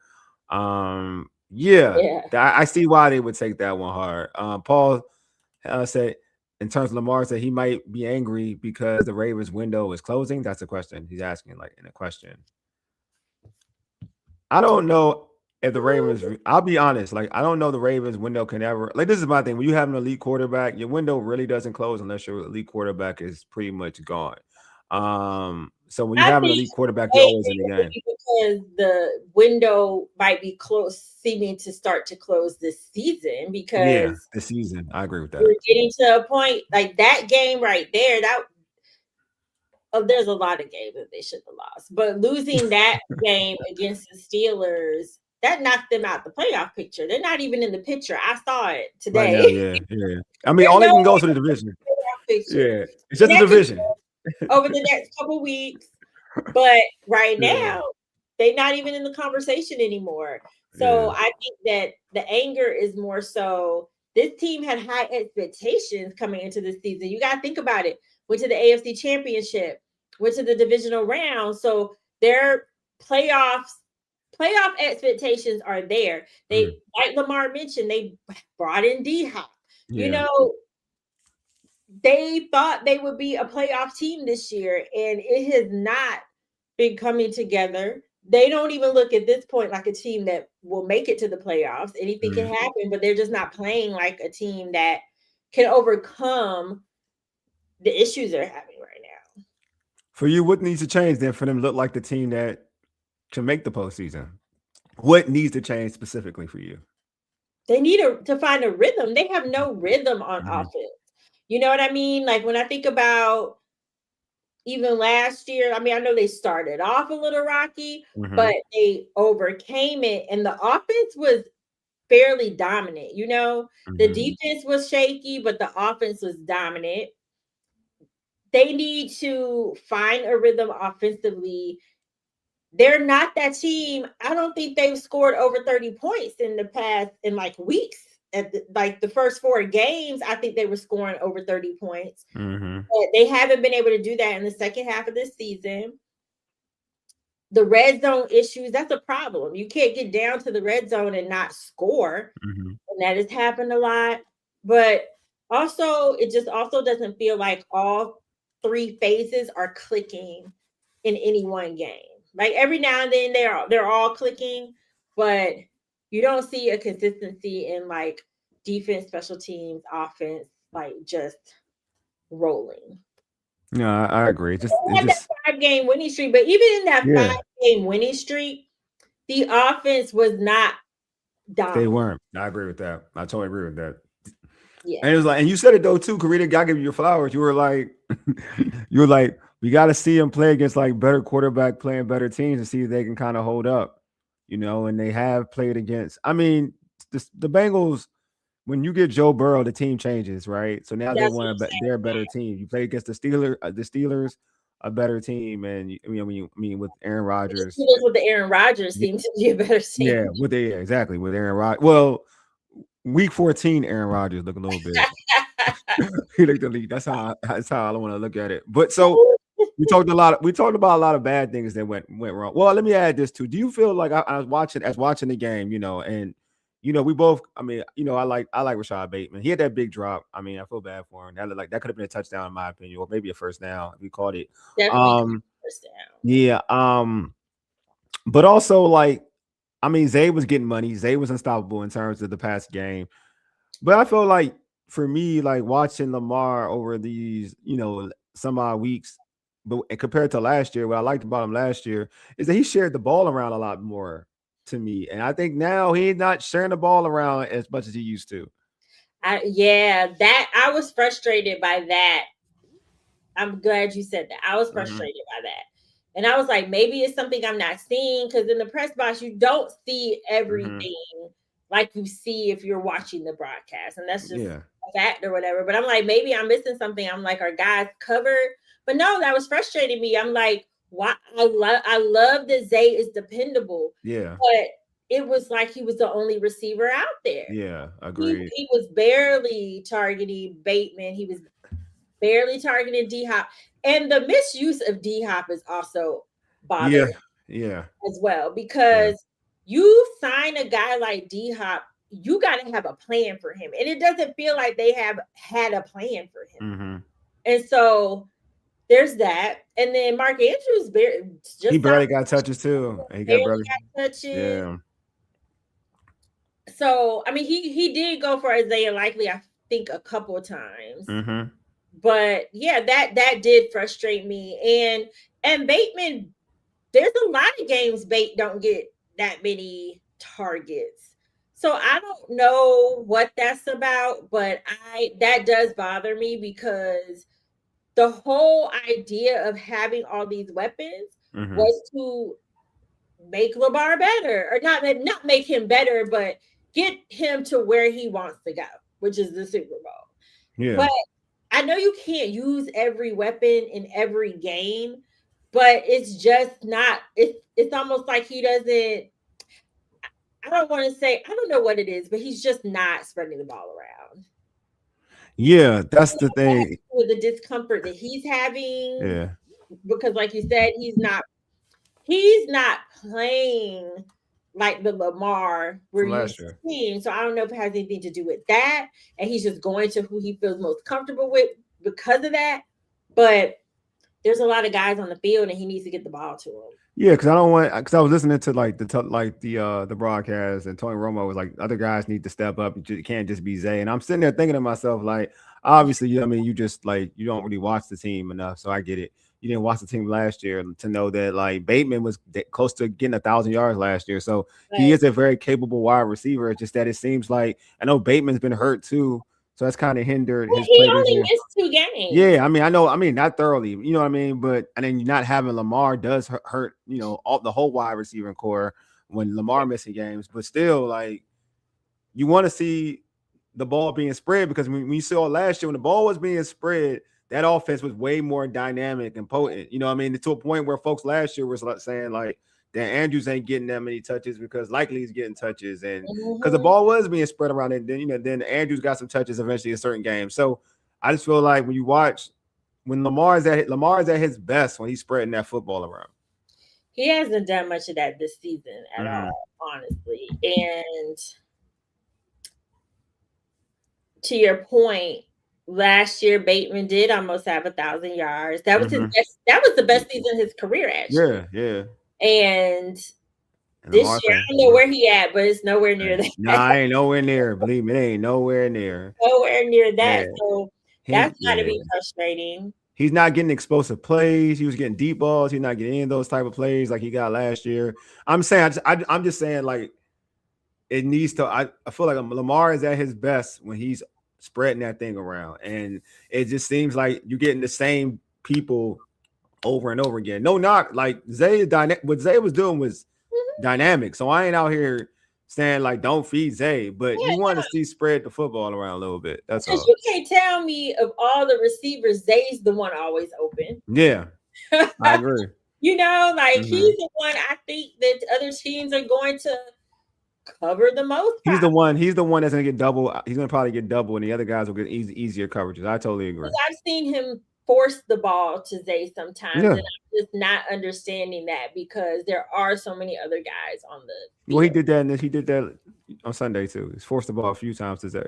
Yeah. I see why they would take that one hard. Paul said, in terms of Lamar, said he might be angry because the Ravens window is closing. That's a question he's asking, like in a question. I don't know if the Ravens, I'll be honest, like I don't know the Ravens window can ever, like this is my thing. When you have an elite quarterback, your window really doesn't close unless your elite quarterback is pretty much gone. So when you have an elite quarterback, you're always in the game. Because the window might be seeming to start to close this season. Because this season, I agree with that. We're getting to a point like that game right there. There's a lot of games that they should have lost, but losing that game against the Steelers, that knocked them out the playoff picture. They're not even in the picture. I saw it today. Right now, yeah. I mean, all they can go to the division. Yeah, it's just a division. Over the next couple weeks, but right now they're not even in the conversation anymore. So I think that the anger is more so this team had high expectations coming into this season. You got to think about it. Went to the AFC Championship, went to the divisional round, so their playoff expectations are there. They like Lamar mentioned, they brought in D-Hop. You know, they thought they would be a playoff team this year, and it has not been coming together. They don't even look at this point like a team that will make it to the playoffs. Anything can happen, but they're just not playing like a team that can overcome the issues they're having right now. For you, what needs to change then for them to look like the team that can make the postseason? What needs to change specifically for you? They need to find a rhythm. They have no rhythm on offense. You know what I mean? Like when I think about even last year, I mean, I know they started off a little rocky, but they overcame it. And the offense was fairly dominant. You know, the defense was shaky, but the offense was dominant. They need to find a rhythm offensively. They're not that team. I don't think they've scored over 30 points in the past, in like weeks. Like the first 4 games, I think they were scoring over 30 points. But they haven't been able to do that in the second half of this season. The red zone issues, that's a problem. You can't get down to the red zone and not score. And that has happened a lot. But also, it just also doesn't feel like all 3 phases are clicking in any one game. Like every now and then they're all clicking, but you don't see a consistency in like defense, special teams, offense, like just rolling. No, I agree. Just that 5-game winning streak, but even in that 5-game winning streak, the offense was not dominant. They weren't. I agree with that. I totally agree with that. Yeah. And it was like, and you said it though too, Carita. I give you your flowers. You were like, we got to see them play against like better quarterback playing better teams and see if they can kind of hold up, you know. And they have played against. I mean, the Bengals. When you get Joe Burrow, the team changes, right? So now they're a better team. You play against the Steelers, a better team, and I mean with Aaron Rodgers. With the Aaron Rodgers team to be a better team. Yeah, exactly with Aaron Rodgers. Well, week 14, Aaron Rodgers look a little bit. He looked elite. That's how I want to look at it. But so we talked about a lot of bad things that went wrong. Well, let me add this too. Do you feel like I was watching the game, and we both, I like Rashad Bateman. He had that big drop. I feel bad for him. That could have been a touchdown in my opinion, or maybe a first down if we caught it. Definitely first down. Yeah. But also Zay was getting money. Zay was unstoppable in terms of the past game. But I feel like for me, watching Lamar over these, some odd weeks, but compared to last year, what I liked about him last year is that he shared the ball around a lot more to me. And I think now he's not sharing the ball around as much as he used to. I was frustrated by that. I'm glad you said that. I was frustrated by that. And I was like, maybe it's something I'm not seeing, because in the press box, you don't see everything like you see if you're watching the broadcast. And that's just a fact or whatever. But I'm like, maybe I'm missing something. I'm like, are guys covered? But no, that was frustrating me. I'm like, why? I love that Zay is dependable. Yeah. But it was like he was the only receiver out there. Yeah, agreed. He was barely targeting Bateman. He was barely targeting D-Hop. And the misuse of D-Hop is also bothering as well, because you sign a guy like D-Hop, you got to have a plan for him. And it doesn't feel like they have had a plan for him. And so there's that. And then Mark Andrews barely got touches too. He barely got touches. Yeah. So, he did go for Isaiah Likely, I think, a couple of times. But yeah, that did frustrate me. And Bateman, there's a lot of games Bate don't get that many targets. So I don't know what that's about, but that does bother me, because the whole idea of having all these weapons was to make Lamar better, or not make him better, but get him to where he wants to go, which is the Super Bowl. Yeah. But I know you can't use every weapon in every game, but it's just not, it's almost like he doesn't, I don't want to say, I don't know what it is, but he's just not spreading the ball around. Yeah, that's the thing. With the discomfort that he's having. Yeah. Because like you said, he's not playing like the Lamar we're used to seeing. So I don't know if it has anything to do with that, and he's just going to who he feels most comfortable with because of that. But there's a lot of guys on the field, and he needs to get the ball to them. Yeah, because I was listening to the broadcast, and Tony Romo was like, other guys need to step up. It can't just be Zay. And I'm sitting there thinking to myself, like, obviously, you just you don't really watch the team enough, so I get it. You didn't watch the team last year to know that Bateman was close to getting 1,000 yards last year. So he is a very capable wide receiver. It's just that it seems like, I know Bateman's been hurt too. So that's kind of hindered his play. He only missed 2 games. Yeah, I know, not thoroughly, you know what I mean? But, and then not having Lamar does hurt, all the whole wide receiving core when Lamar missing games. But still, you want to see the ball being spread, because when you saw last year, when the ball was being spread, that offense was way more dynamic and potent. You know what I mean? To a point where folks last year was saying that Andrews ain't getting that many touches because Likely he's getting touches, and because the ball was being spread around, and then Andrews got some touches eventually in certain games. So I just feel like when you watch, when Lamar is at his best when he's spreading that football around. He hasn't done much of that this season at all, honestly. And to your point, last year Bateman did almost have 1,000 yards. That was his best. That was the best season of his career, actually. Yeah. And this year, I don't know where he at, but it's nowhere near that. No, I ain't nowhere near. Believe me, it ain't nowhere near. Nowhere near that. Yeah. So that's got to be frustrating. He's not getting explosive plays. He was getting deep balls. He's not getting any of those type of plays like he got last year. I'm just saying, it needs to. I feel like Lamar is at his best when he's spreading that thing around, and it just seems like you're getting the same people over and over again. No knock, Zay, what Zay was doing was dynamic. So I ain't out here saying don't feed Zay, but you want to see spread the football around a little bit. That's all. You can't tell me of all the receivers, Zay's the one always open. Yeah, I agree. He's the one I think that other teams are going to cover the most. He's the one that's gonna get double. He's gonna probably get double, and the other guys will get easier coverages. I totally agree. I've seen him force the ball to Zay sometimes, and I'm just not understanding that because there are so many other guys on the field. Well, he did that, and he did that on Sunday too. He's forced the ball a few times to Zay.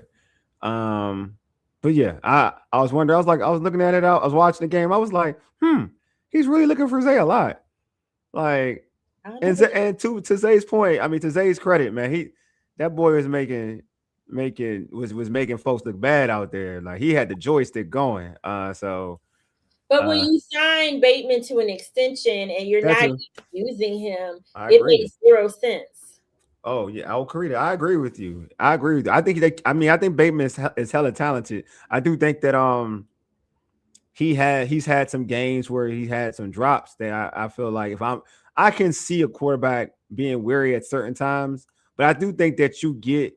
But yeah, I was wondering. I was looking at it. I was watching the game. I was like, he's really looking for Zay a lot. Like, and to Zay's point, I mean, to Zay's credit, man, that boy was making folks look bad out there. Like, he had the joystick going. But when you sign Bateman to an extension and you're not using him, it makes zero sense. Oh yeah, Carita, I agree with you. I think Bateman is hella talented. I do think that he's had some games where he had some drops that I feel like I can see a quarterback being weary at certain times, but I do think that you get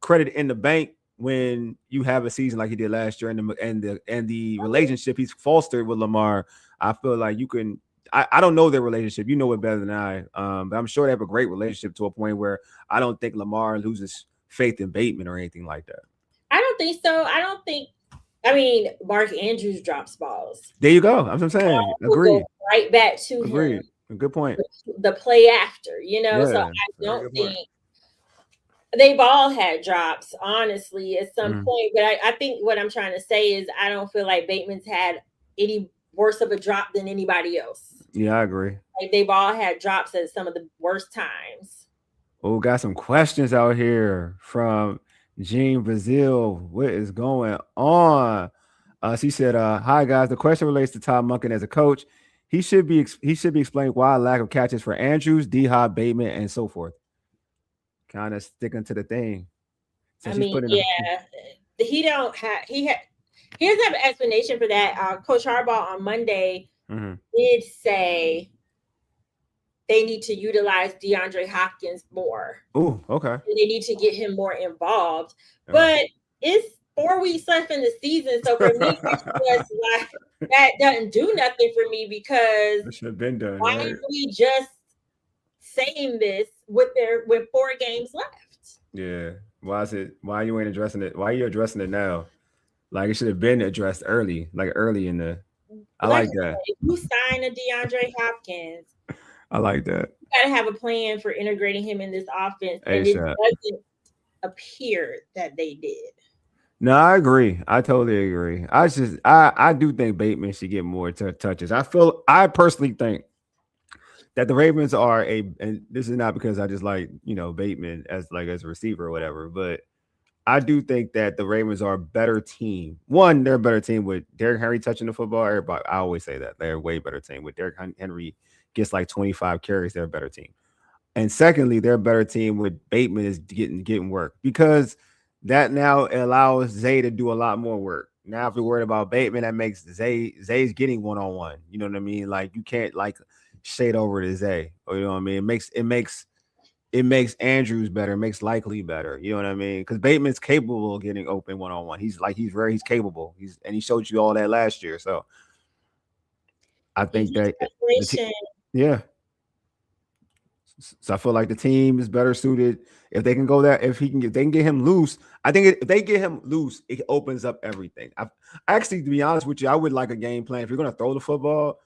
credit in the bank when you have a season like he did last year, and the relationship he's fostered with Lamar. I feel like you can. I don't know their relationship. You know it better than I. But I'm sure they have a great relationship to a point where I don't think Lamar loses faith in Bateman or anything like that. I don't think so. I mean, Mark Andrews drops balls. There you go. That's what I'm saying. Agreed. Right back to him. Good point. The play after, so I don't think they've all had drops, honestly, at some point. But I think what I'm trying to say is I don't feel like Bateman's had any worse of a drop than anybody else. Yeah, I agree. Like, they've all had drops at some of the worst times. Oh, got some questions out here from Jean Brazil. What is going on? She said, hi guys. The question relates to Todd Monken as a coach. He should be explained why lack of catches for Andrews, D-Hop, Bateman, and so forth. Kind of sticking to the thing. So he doesn't have an explanation for that. Coach Harbaugh on Monday did say they need to utilize DeAndre Hopkins more. Oh, okay. They need to get him more involved. But it's 4 weeks left in the season, so for me, that doesn't do nothing for me because it should have been done. Why are we just saying this with 4 games left? Yeah. Why you ain't addressing it? Why are you addressing it now? Like, it should have been addressed early in the. I like that. If you sign a DeAndre Hopkins, I like that. You got to have a plan for integrating him in this offense, and it doesn't appear that they did. No, I agree. I totally agree. I do think Bateman should get more touches. I personally think that the Ravens are and this is not because I just like Bateman as a receiver or whatever, but I do think that the Ravens are a better team. One, they're a better team with Derrick Henry touching the football. Everybody, I always say that they're a way better team. With Derrick Henry gets like 25 carries, they're a better team. And secondly, they're a better team with Bateman is getting work because that now allows Zay to do a lot more work. Now, if you're worried about Bateman, that makes Zay's getting one-on-one. You know what I mean? Like, you can't shade over to Zay. Or, you know what I mean? It makes Andrews better, makes Likely better. You know what I mean? Because Bateman's capable of getting open one-on-one. He's capable. He showed you all that last year. So I think that So I feel like the team is better suited if they can go there. If they can get him loose. I think if they get him loose, it opens up everything. Actually, to be honest with you, I would like a game plan. If you're going to throw the football,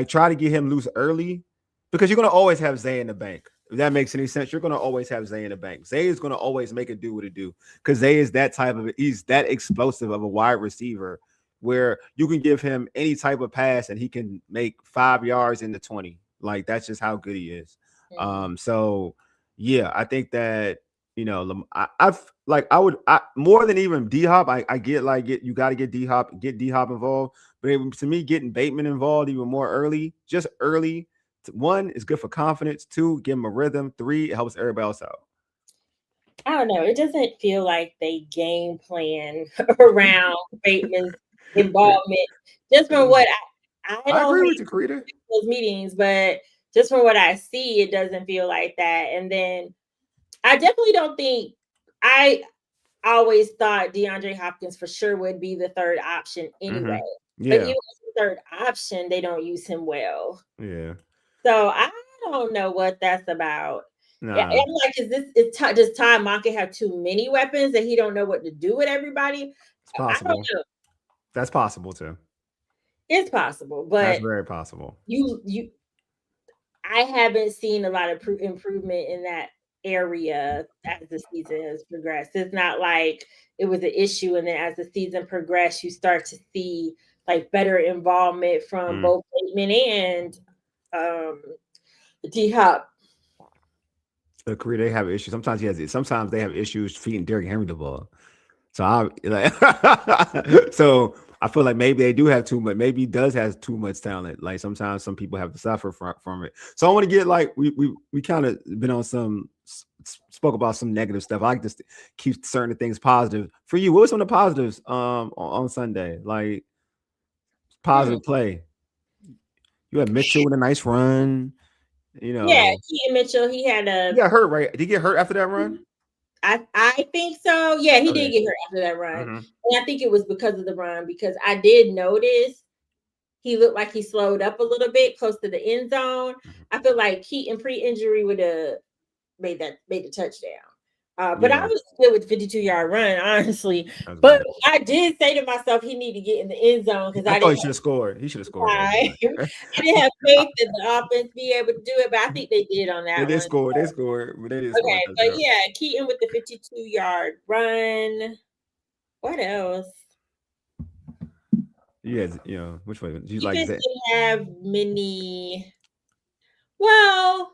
try to get him loose early because you're going to always have Zay in the bank. If that makes any sense, you're going to always have Zay in the bank. Zay is going to always make it do what it do because Zay is he's that explosive of a wide receiver where you can give him any type of pass and he can make 5 yards in the 20. That's just how good he is. So yeah, I think that I would more than even D-Hop. I get you got to get D-Hop involved, but to me, getting Bateman involved even more early, just early. 1 is good for confidence. 2, give him a rhythm. 3, it helps everybody else out. I don't know. It doesn't feel like they game plan around Bateman's involvement. Just from what I agree with you, Carita. Those meetings, but just from what I see, it doesn't feel like that. And then I definitely don't think I always thought DeAndre Hopkins for sure would be the third option anyway. Mm-hmm. Yeah. But even as the third option, they don't use him well. Yeah. So I don't know what that's about. Nah. Yeah, I'm like, does Todd Monken have too many weapons that he don't know what to do with everybody? It's possible. I don't know. That's possible too. It's possible, but that's very possible. I haven't seen a lot of improvement in that area as the season has progressed. It's not like it was an issue, and then as the season progressed, you start to see like better involvement from both Bateman and D-Hop. They have issues. Sometimes sometimes they have issues feeding Derrick Henry the ball. So I feel like maybe they do have too much. Maybe he does have too much talent. Like sometimes some people have to suffer from it. So I want to get like we kind of been on spoke about some negative stuff. I like to keep certain things positive. For you, what were some of the positives on Sunday? Like positive play. You had Mitchell with a nice run. Yeah, Keaton Mitchell. He got hurt, right? Did he get hurt after that run? I think so. Yeah, he did get hurt after that run. And I think it was because of the run, because I did notice he looked like he slowed up a little bit close to the end zone. I feel like Keaton pre-injury would have made the touchdown. But I was good with 52-yard run, honestly. But I did say to myself, he need to get in the end zone because I thought he should have scored. He should have scored. I didn't have faith in the offense be able to do it, but I think they did on that one. They scored. But they did score. Okay, but yeah, Keaton with the 52-yard run. What else? Yeah, which way? You like that? Have many. Well,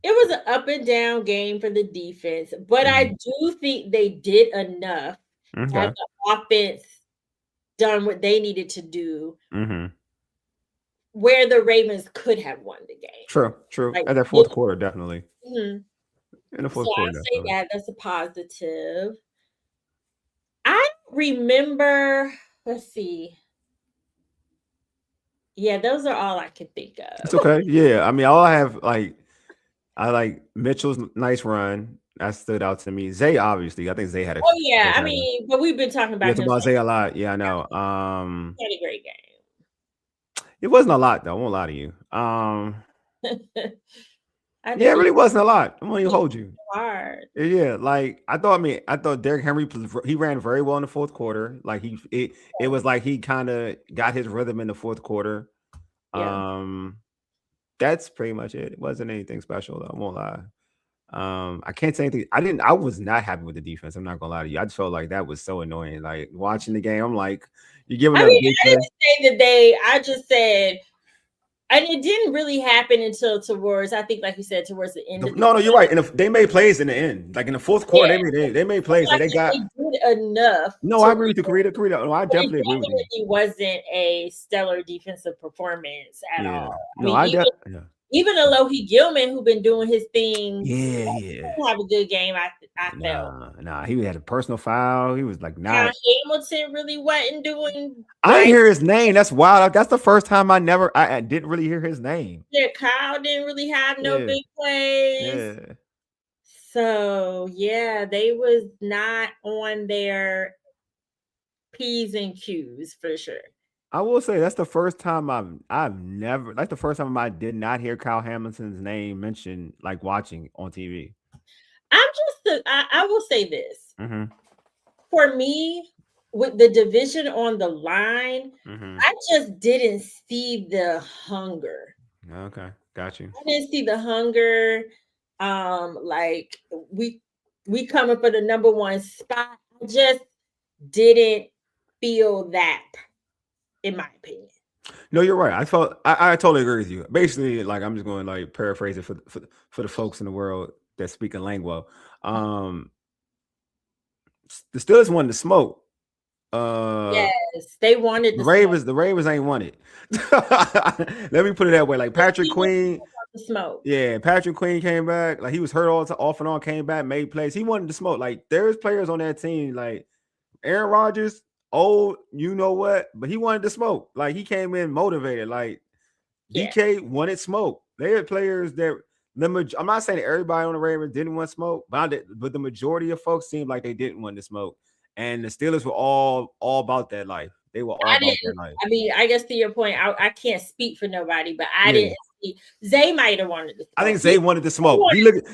it was an up and down game for the defense, but I do think they did enough to have the offense done what they needed to do, where the Ravens could have won the game. True. Like, at that fourth quarter, definitely. In the fourth quarter, I say that's a positive. I remember. Let's see. Yeah, those are all I can think of. It's okay. Yeah, I mean, all I have I like Mitchell's nice run. That stood out to me. Zay, obviously, I think Zay had a. Oh yeah, I mean, but we've been talking about Zay a lot. Yeah, I know. He had a great game. It wasn't a lot though. I won't lie to you. It really wasn't a lot. I'm gonna hold you. Hard. Yeah, like I thought Derrick Henry, he ran very well in the fourth quarter. Like it was like he kind of got his rhythm in the fourth quarter. Yeah. That's pretty much it. It wasn't anything special though. I won't lie. I can't say anything. I was not happy with the defense. I'm not gonna lie to you. I just felt like that was so annoying. Like watching the game, I'm like, you're giving up. I didn't say that I just said. And it didn't really happen until towards, I think, like you said, towards the end. No, you're right. And they made plays in the end, like in the fourth quarter. They made plays. Like they did enough. No, I agree with you, Carita. No, I definitely agree with you. It wasn't a stellar defensive performance at all. Even Alohi Gilman, who been doing his thing, have a good game. I felt. Nah, he had a personal foul. He was like, nah. Hamilton really wasn't doing. I didn't hear his name. That's wild. That's the first time I didn't really hear his name. Yeah, Kyle didn't really have no big plays. Yeah. So yeah, they was not on their P's and Q's for sure. I will say that's the first time that's the first time I did not hear Kyle Hamilton's name mentioned, like watching on TV. I will say this. For me, with the division on the line, I just didn't see the hunger. Okay, got you. I didn't see the hunger. Like we coming for the number one spot. I just didn't feel that. In my opinion. No, you're right. I totally agree with you. Basically, like I'm just going to like paraphrase it for the folks in the world that speak in lingua. The Steelers wanted to smoke. Yes, they wanted the Ravens. The Ravens ain't want it. Let me put it that way. Like Patrick Queen. Smoke. Yeah, Patrick Queen came back. Like he was hurt off and on, came back, made plays. He wanted to smoke. Like there's players on that team, like Aaron Rodgers. Oh, you know what? But he wanted to smoke. Like he came in motivated. Like DK wanted smoke. They had players that I'm not saying that everybody on the Ravens didn't want smoke, but the majority of folks seemed like they didn't want to smoke. And the Steelers were all about that life. They were all about that life. I mean, I guess to your point, I can't speak for nobody, but I didn't Zay might have wanted to smoke. I think Zay wanted to smoke.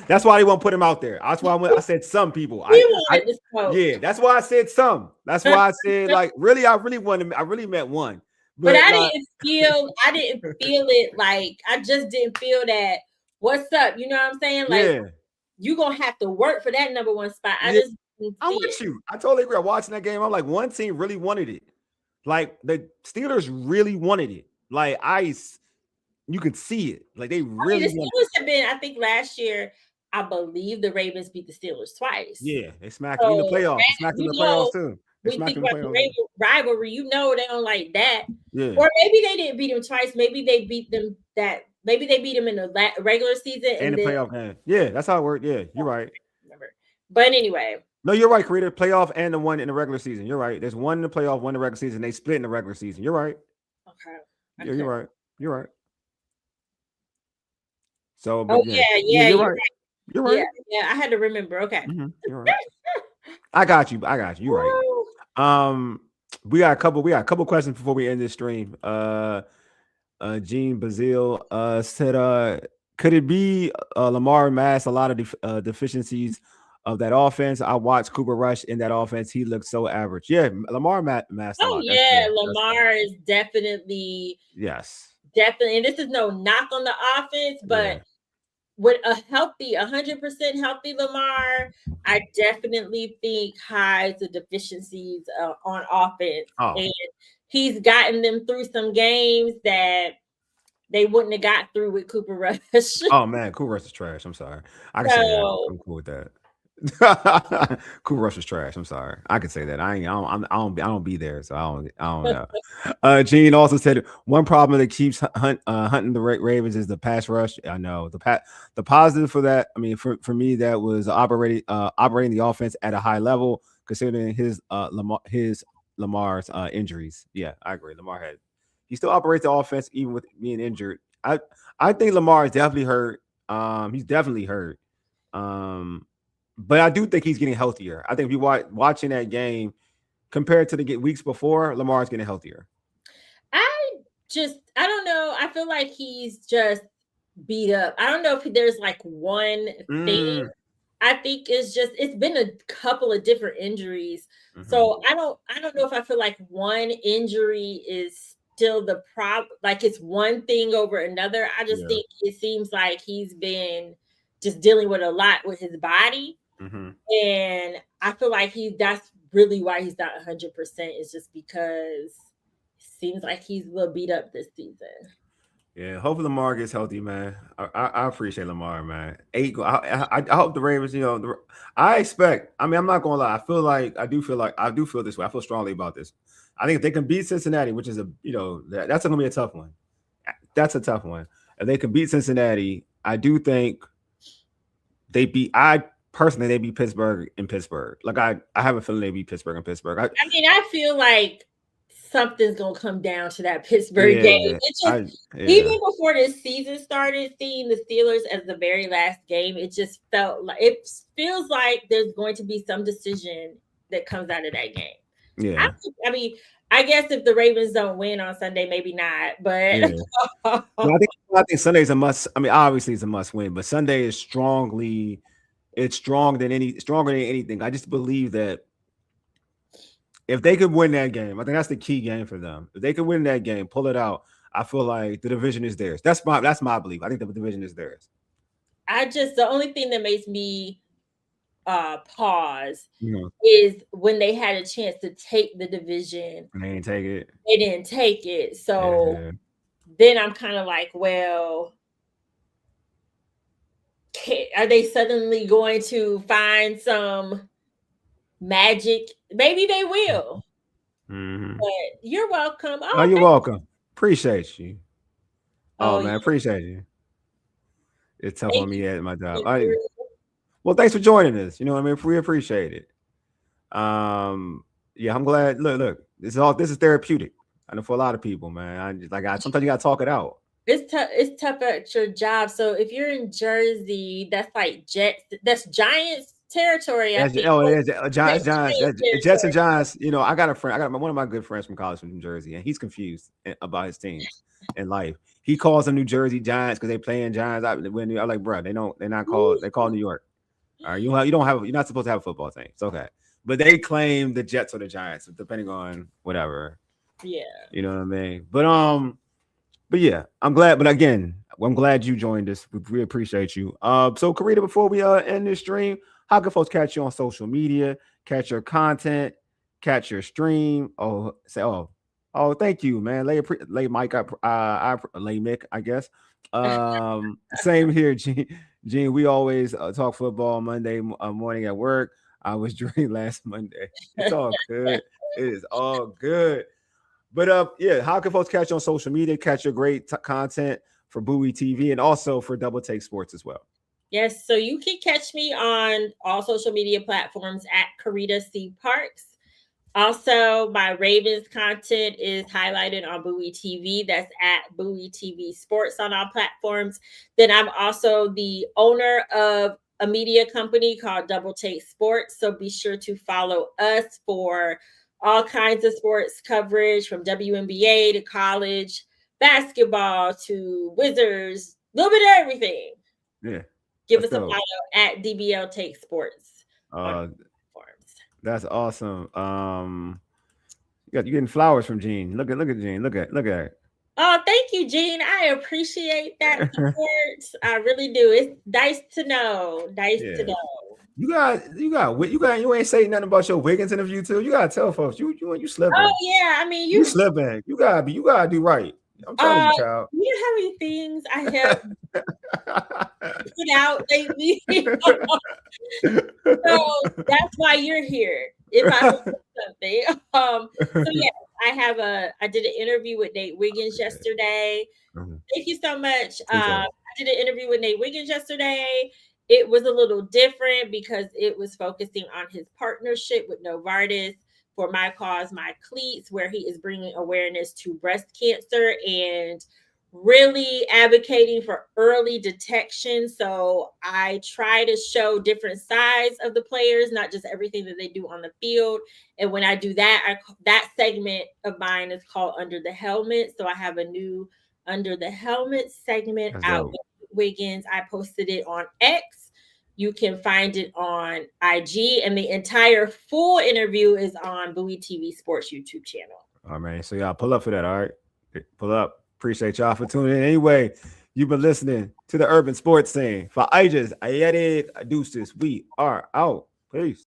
That's why they won't put him out there. That's why I said some people. He wanted to smoke. Yeah, that's why I said some. That's why I said I really meant one. But I didn't feel it like I just didn't feel that. What's up? You know what I'm saying? Like you gonna have to work for that number one spot. I'm with you. I totally agree. Watching that game, I'm like, one team really wanted it. Like the Steelers really wanted it. Like you could see it. Like they really. The Steelers have been. I think last year, I believe the Ravens beat the Steelers twice. Yeah, they smacked them in the playoffs. They smacked them in the playoffs too. We think about the Ravens rivalry. You know they don't like that. Yeah. Or maybe they didn't beat them twice. Maybe they beat them Maybe they beat them in the regular season and the playoff game. Yeah, that's how it worked. Yeah, you're right. But anyway. No, you're right, Carita. Playoff and the one in the regular season. You're right. There's one in the playoff, one in the regular season. They split in the regular season. You're right. Okay. Yeah, you're right. You're right. So, you're right. You're right. Yeah, I had to remember. Okay. Mm-hmm. You're right. I got you. You're right. We got a couple questions before we end this stream. Gene Bazile said, could it be Lamar masked a lot of deficiencies of that offense? I watched Cooper Rush in that offense. He looked so average. Yeah, Lamar masked a lot. Lamar is definitely definitely. And this is no knock on the offense, but with a 100% healthy Lamar, I definitely think hides the deficiencies on offense. And he's gotten them through some games that they wouldn't have got through with Cooper Rush. Oh man, Cooper Rush is trash. I'm sorry. I can say that. I'm cool with that. Cooper Rush is trash. I'm sorry. I can say that. I don't be there, so I don't know. Gene also said one problem that keeps hunting the Ravens is the pass rush. I know the positive for that. I mean, for me, that was operating the offense at a high level, considering Lamar's injuries. Yeah, I agree. He still operates the offense even with being injured. I think Lamar is definitely hurt. He's definitely hurt. But I do think he's getting healthier. I think if you watching that game compared to the weeks before, Lamar's getting healthier. I don't know. I feel like he's just beat up. I don't know if there's like one thing. I think it's been a couple of different injuries. Mm-hmm. So I don't know if I feel like one injury is still the problem. Like it's one thing over another. I just think it seems like he's been just dealing with a lot with his body. Mm-hmm. And I feel like that's really why he's not 100%, is just because it seems like he's a little beat up this season. Yeah, hopefully Lamar gets healthy, man. I appreciate Lamar, man. I hope the Ravens, I expect. I mean, I'm not gonna lie. I do feel this way. I feel strongly about this. I think if they can beat Cincinnati, which is that's gonna be a tough one. That's a tough one. If they can beat Cincinnati, I do think they beat Pittsburgh in Pittsburgh. Like I have a feeling they beat Pittsburgh in Pittsburgh. I feel like something's gonna come down to that Pittsburgh game. Even before this season started, seeing the Steelers as the very last game, it just feels like there's going to be some decision that comes out of that game. Yeah. I guess if the Ravens don't win on Sunday, maybe not. But I think Sunday's a must. I mean, obviously it's a must win, but Sunday is stronger than anything. I just believe that if they could win that game, I think that's the key game for them. If they could win that game, pull it out, I feel like the division is theirs. That's my belief. I think the division is theirs. The only thing that makes me pause is when they had a chance to take the division. And they didn't take it. They didn't take it. So then I'm kind of like, well, are they suddenly going to find some magic? Maybe they will. Mm-hmm. But you're welcome. You're welcome. Appreciate you. Man, appreciate you. It's tough on me at my job. Well, thanks for joining us. You know what I mean? We appreciate it. I'm glad. Look, this is therapeutic. I know for a lot of people, man. Sometimes you gotta talk it out. It's tough at your job. So if you're in Jersey, that's like that's Giants territory. Giants. Jets and Giants. I got a friend. One of my good friends from college from Jersey, and he's confused about his teams in life. he calls them New Jersey Giants because they playing Giants. I'm like, bro, they're not called. They call New York. All right, you're not supposed to have a football team. It's okay, but they claim the Jets or the Giants, depending on whatever. Yeah, you know what I mean. But yeah, I'm glad. But again, I'm glad you joined us. We appreciate you. So Carita, before we end this stream, how can folks catch you on social media, catch your content, catch your stream? Oh, thank you, man. Lay Mike up, lay Mick, I guess. Same here, Gene. We always talk football Monday morning at work. I was dreaming last Monday. It's all good. It is all good. But yeah, how can folks catch you on social media? Catch your great content for Bowie TV and also for Double Take Sports as well. Yes, so you can catch me on all social media platforms at Carita C. Parks. Also, my Ravens content is highlighted on Bowie TV. That's at Bowie TV Sports on all platforms. Then I'm also the owner of a media company called Double Take Sports. So be sure to follow us for all kinds of sports coverage, from WNBA to college basketball to Wizards, a little bit of everything. Yeah. Give us a follow at DBL Take Sports. That's awesome. You're getting flowers from Gene. Look at Gene. Look at it. Oh, thank you, Gene. I appreciate that support. I really do. It's nice to know. To know. You ain't saying nothing about your Wiggins interview too. You gotta tell folks you slipping. Oh yeah, I mean you slipping. You gotta do right. I'm telling you, child. You know how many things I have put out lately. So that's why you're here. If I was something. So yeah, I did an interview with Nate Wiggins yesterday. Mm-hmm. Thank you so much. I did an interview with Nate Wiggins yesterday. It was a little different because it was focusing on his partnership with Novartis for My Cause, My Cleats, where he is bringing awareness to breast cancer and really advocating for early detection. So I try to show different sides of the players, not just everything that they do on the field. And when I do that, that segment of mine is called Under the Helmet. So I have a new Under the Helmet segment out with Wiggins. I posted it on X. You can find it on IG, and the entire full interview is on Bowie TV Sports YouTube channel. All right, man. So y'all pull up for that. All right, pull up. Appreciate y'all for tuning in. Anyway, you've been listening to the Urban Sports Scene. For Aegis, Ayedid, Adustis, we are out. Peace.